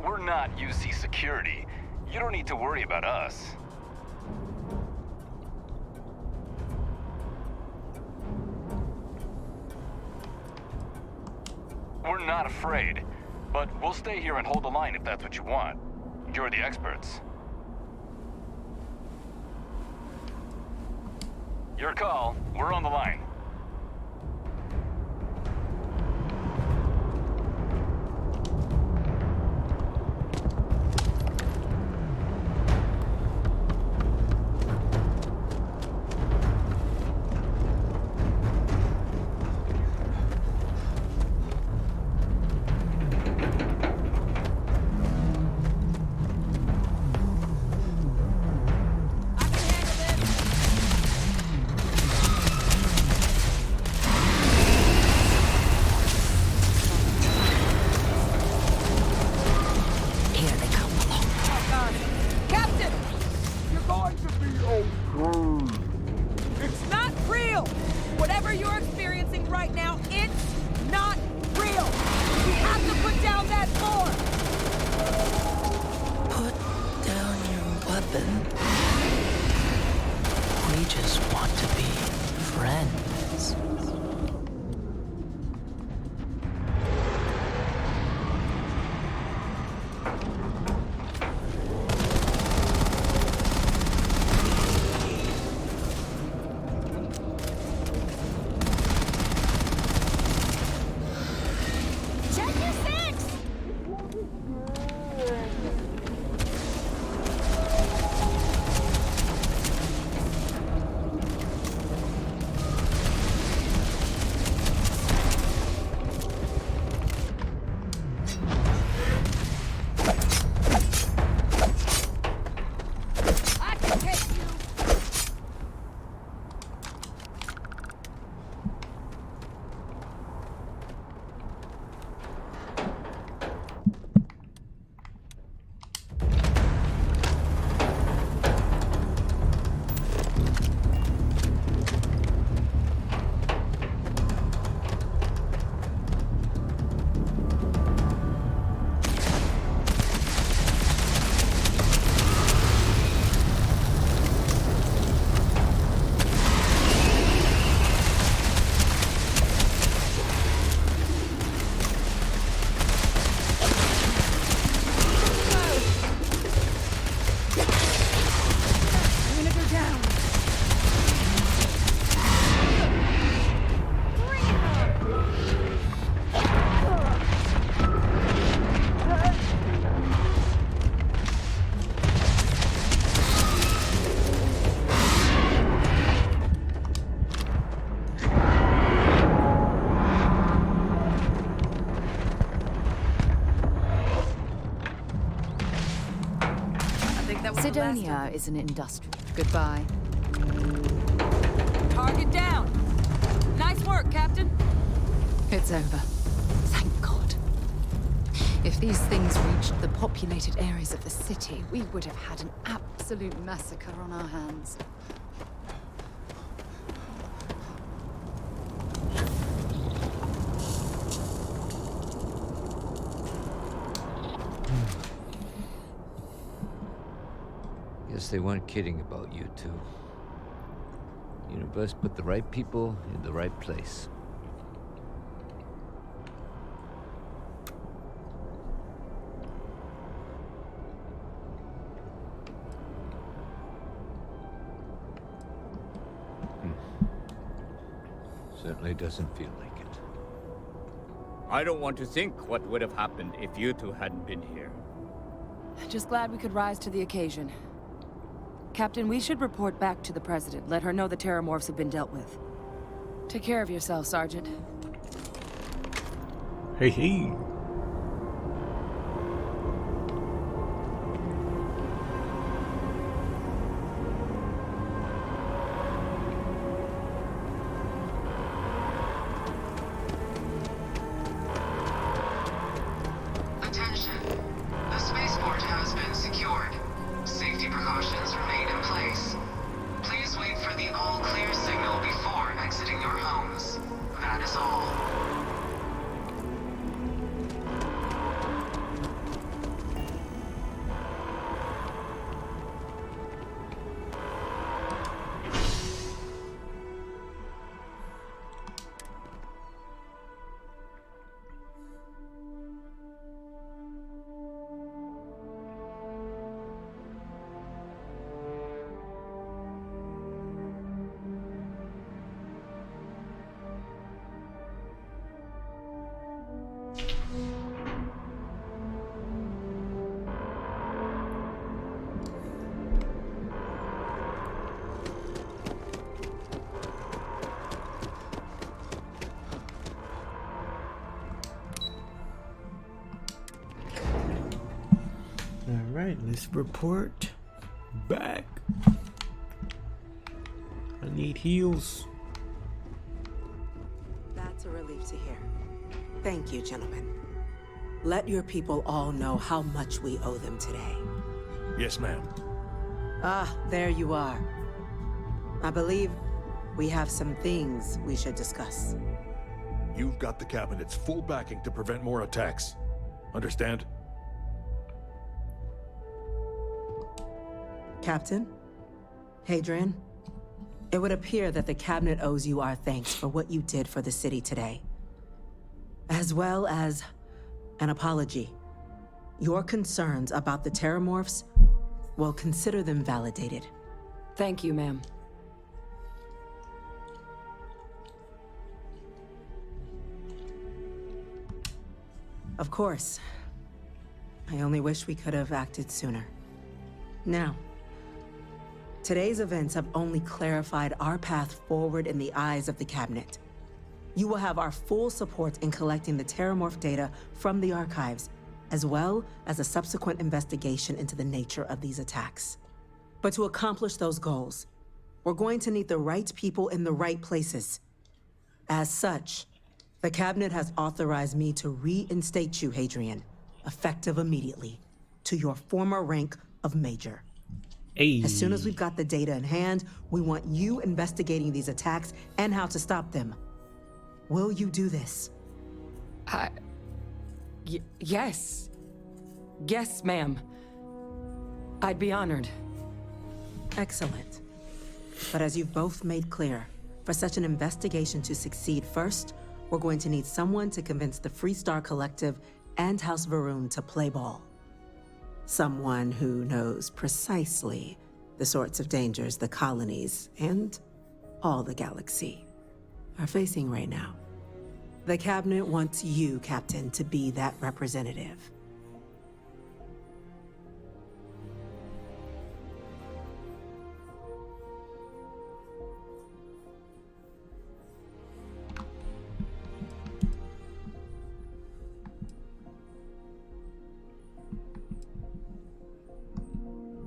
We're not UC security. You don't need to worry about us. We're not afraid, but we'll stay here and hold the line if that's what you want. You're the experts. Your call. We're on the line. It's not real! Whatever you're experiencing right now, it's not real! We have to put down that sword! Put down your weapon. We just want to be friends. Sidonia is an industry. Goodbye. Target down! Nice work, Captain. It's over. Thank God. If these things reached the populated areas of the city, we would have had an absolute massacre on our hands. Guess they weren't kidding about you two. Universe put the right people in the right place. Certainly doesn't feel like it. I don't want to think what would have happened if you two hadn't been here. Just glad we could rise to the occasion. Captain, we should report back to the President. Let her know the Terramorphs have been dealt with. Take care of yourself, Sergeant. Hey, hey. Attention. The spaceport has been secured. Safety precautions remain in place. Please wait for the all-clear signal before exiting your homes. That is all. Alright, let's report back. I need heals. That's a relief to hear. Thank you, gentlemen. Let your people all know how much we owe them today. Yes, ma'am. Ah, there you are. I believe we have some things we should discuss. You've got the Cabinet's full backing to prevent more attacks. Understand? Captain, Hadrian, it would appear that the Cabinet owes you our thanks for what you did for the city today, as well as an apology. Your concerns about the Terramorphs, well, consider them validated. Thank you, ma'am. Of course. I only wish we could have acted sooner. Now, today's events have only clarified our path forward in the eyes of the Cabinet. You will have our full support in collecting the Terramorph data from the archives, as well as a subsequent investigation into the nature of these attacks. But to accomplish those goals, we're going to need the right people in the right places. As such, the Cabinet has authorized me to reinstate you, Hadrian, effective immediately, to your former rank of Major. Hey. As soon as we've got the data in hand, we want you investigating these attacks and how to stop them. Will you do this? Yes. Yes, ma'am. I'd be honored. Excellent. But as you've both made clear, for such an investigation to succeed first, we're going to need someone to convince the Freestar Collective and House Varun to play ball. Someone who knows precisely the sorts of dangers the colonies and all the galaxy are facing right now. The Cabinet wants you, Captain, to be that representative.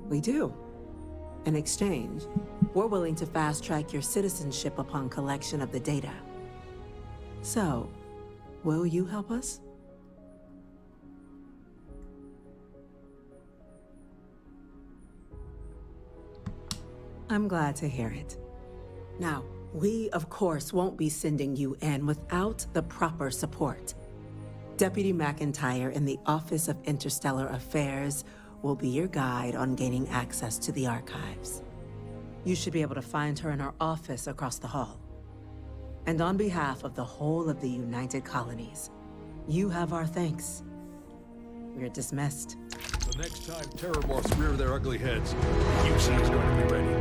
We do. In exchange, we're willing to fast-track your citizenship upon collection of the data. So, will you help us? I'm glad to hear it. Now, we, of course, won't be sending you in without the proper support. Deputy McIntyre in the Office of Interstellar Affairs will be your guide on gaining access to the archives. You should be able to find her in her office across the hall. And on behalf of the whole of the United Colonies, you have our thanks. We're dismissed. The next time Terramorphs rear their ugly heads, UC is going to be ready.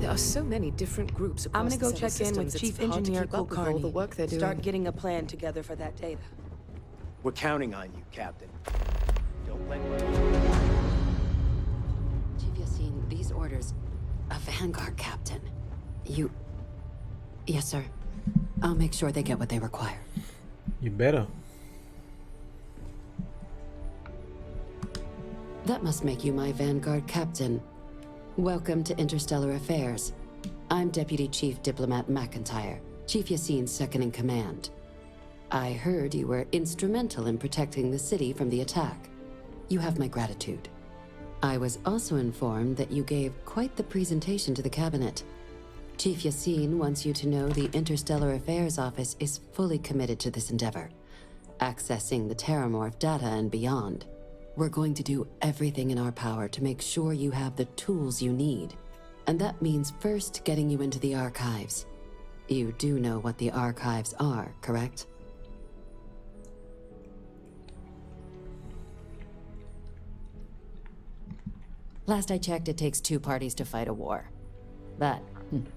There are so many different groups across I'm gonna go the check in with systems, Chief it's hard to Engineer keep up with all the Kulkarni. work they're Start doing. getting a plan together for that data. We're counting on you, Captain. Don't let... Chief Yassine, these orders... A Vanguard captain. You... Yes, sir. I'll make sure they get what they require. You better. That must make you my Vanguard captain. Welcome to Interstellar Affairs. I'm Deputy Chief Diplomat McIntyre, Chief Yassine's second in command. I heard you were instrumental in protecting the city from the attack. You have my gratitude. I was also informed that you gave quite the presentation to the cabinet. Chief Yassine wants you to know the Interstellar Affairs Office is fully committed to this endeavor, accessing the Terramorph data and beyond. We're going to do everything in our power to make sure you have the tools you need. And that means first getting you into the archives. You do know what the archives are, correct? Last I checked, it takes 2 parties to fight a war. But,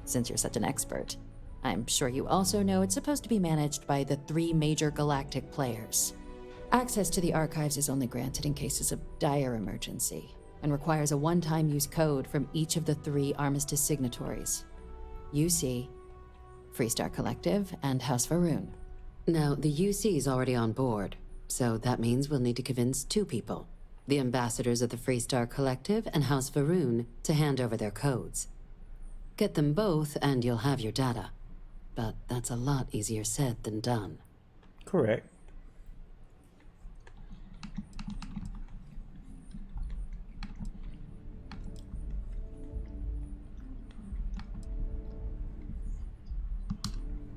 since you're such an expert, I'm sure you also know it's supposed to be managed by the 3 major galactic players. Access to the archives is only granted in cases of dire emergency, and requires a one-time use code from each of the 3 armistice signatories. UC, Freestar Collective, and House Varun. Now, the UC is already on board, so that means we'll need to convince 2 people. The ambassadors of the Freestar Collective and House Varun to hand over their codes. Get them both and you'll have your data. But that's a lot easier said than done. Correct.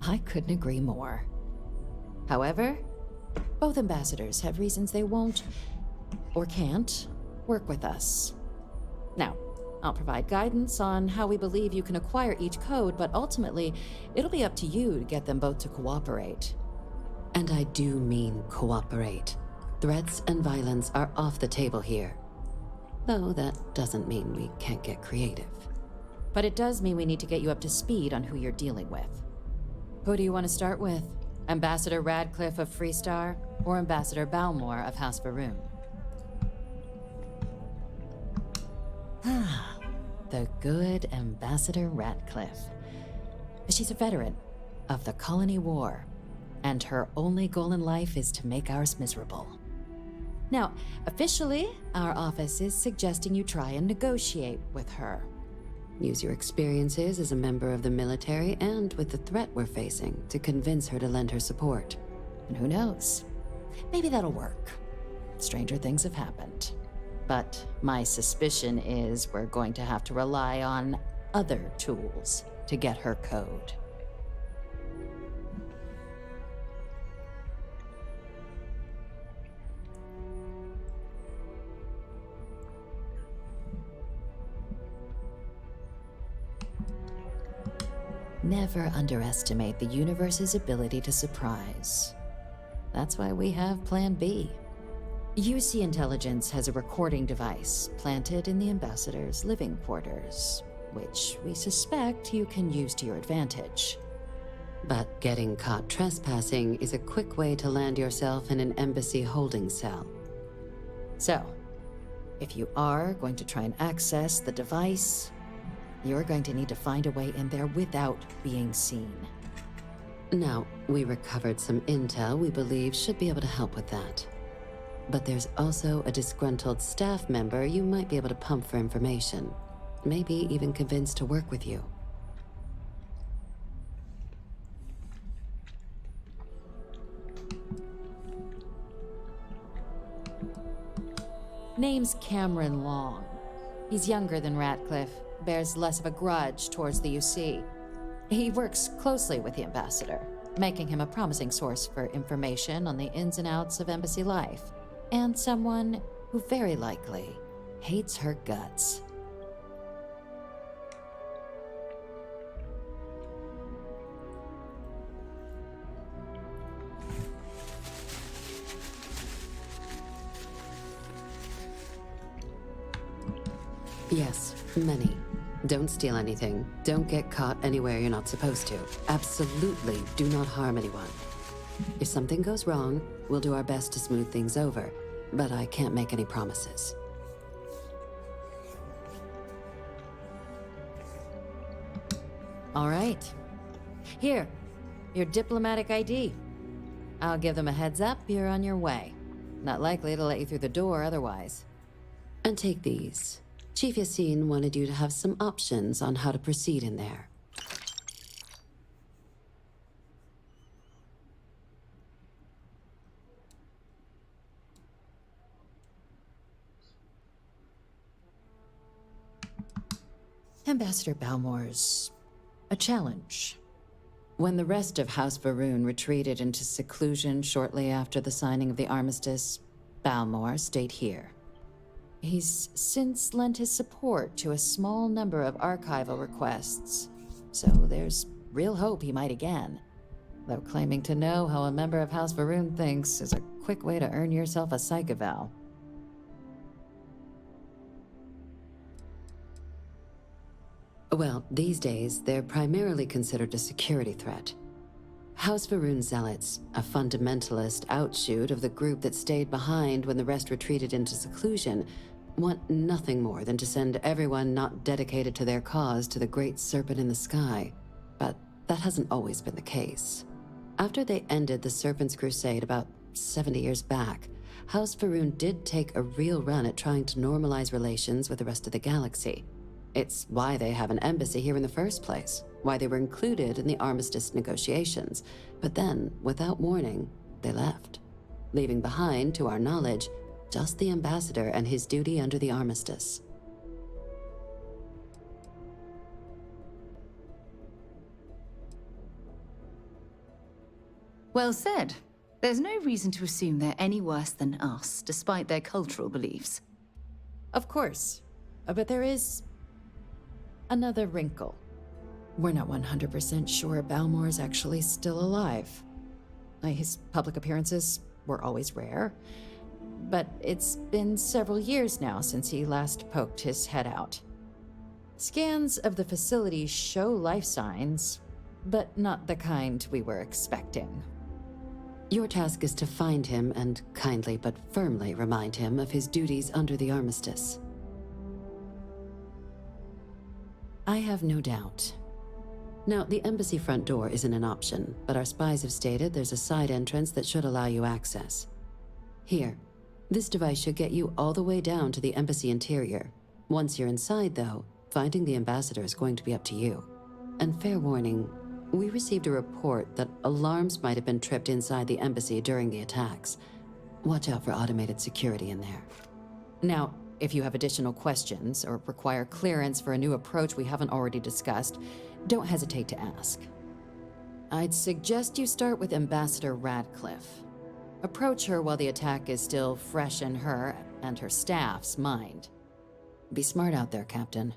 I couldn't agree more. However, both ambassadors have reasons they won't, or can't, work with us. Now, I'll provide guidance on how we believe you can acquire each code, but ultimately, it'll be up to you to get them both to cooperate. And I do mean cooperate. Threats and violence are off the table here. Though that doesn't mean we can't get creative. But it does mean we need to get you up to speed on who you're dealing with. Who do you want to start with? Ambassador Radcliffe of Freestar, or Ambassador Balmore of House Varun? The good Ambassador Radcliffe. She's a veteran of the Colony War, and her only goal in life is to make ours miserable. Now, officially, our office is suggesting you try and negotiate with her. Use your experiences as a member of the military and with the threat we're facing to convince her to lend her support. And who knows? Maybe that'll work. Stranger things have happened. But my suspicion is we're going to have to rely on other tools to get her code. Never underestimate the universe's ability to surprise. That's why we have Plan B. UC Intelligence has a recording device planted in the ambassador's living quarters, which we suspect you can use to your advantage. But getting caught trespassing is a quick way to land yourself in an embassy holding cell. So, if you are going to try and access the device, you're going to need to find a way in there without being seen. Now, we recovered some intel we believe should be able to help with that. But there's also a disgruntled staff member you might be able to pump for information. Maybe even convince to work with you. Name's Cameron Long. He's younger than Ratcliffe, bears less of a grudge towards the UC. He works closely with the ambassador, making him a promising source for information on the ins and outs of embassy life, and someone who very likely hates her guts. Yes, many. Don't steal anything. Don't get caught anywhere you're not supposed to. Absolutely do not harm anyone. If something goes wrong, we'll do our best to smooth things over, but I can't make any promises. All right. Here, your diplomatic ID. I'll give them a heads up, you're on your way. Not likely to let you through the door otherwise. And take these. Chief Yassine wanted you to have some options on how to proceed in there. Ambassador Balmore's a challenge. When the rest of House Varun retreated into seclusion shortly after the signing of the armistice, Balmore stayed here. He's since lent his support to a small number of archival requests, so there's real hope he might again. Though claiming to know how a member of House Varun thinks is a quick way to earn yourself a psych eval. Well, these days, they're primarily considered a security threat. House Varun Zealots, a fundamentalist outshoot of the group that stayed behind when the rest retreated into seclusion, want nothing more than to send everyone not dedicated to their cause to the great serpent in the sky. But that hasn't always been the case. After they ended the Serpent's Crusade about 70 years back, House Varun did take a real run at trying to normalize relations with the rest of the galaxy. It's why they have an embassy here in the first place, why they were included in the armistice negotiations. But then, without warning, they left, leaving behind, to our knowledge, just the ambassador and his duty under the armistice. Well said. There's no reason to assume they're any worse than us, despite their cultural beliefs. Of course. But there is another wrinkle. We're not 100% sure Balmore's actually still alive. His public appearances were always rare, but it's been several years now since he last poked his head out. Scans of the facility show life signs, but not the kind we were expecting. Your task is to find him and kindly but firmly remind him of his duties under the armistice. I have no doubt. Now, the embassy front door isn't an option, but our spies have stated there's a side entrance that should allow you access. Here, this device should get you all the way down to the embassy interior. Once you're inside, though, finding the ambassador is going to be up to you. And fair warning, we received a report that alarms might have been tripped inside the embassy during the attacks. Watch out for automated security in there. Now, if you have additional questions or require clearance for a new approach we haven't already discussed, don't hesitate to ask. I'd suggest you start with Ambassador Radcliffe. Approach her while the attack is still fresh in her and her staff's mind. Be smart out there, Captain.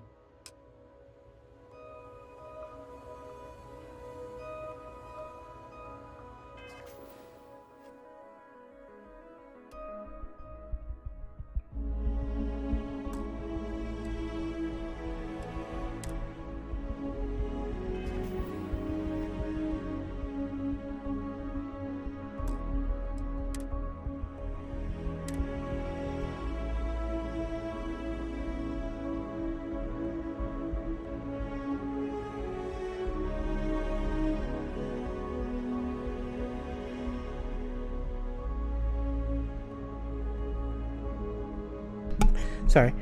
Sorry.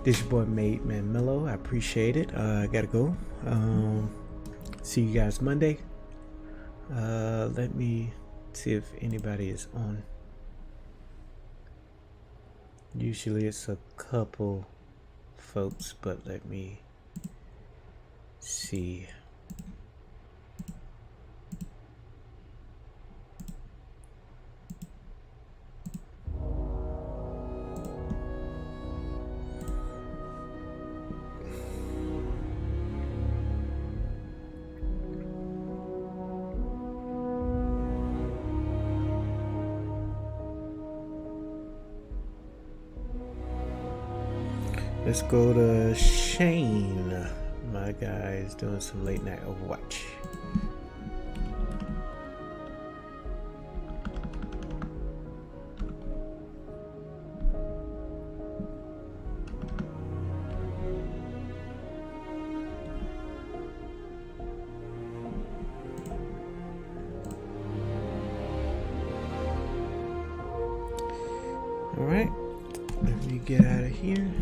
This your boy MadeMenMelo. I appreciate it. I gotta go. See you guys Monday. Let me see if anybody is on. Usually it's a couple folks, but let me see. Let's go to Shane. My guy is doing some late night Overwatch. All right, let me get out of here.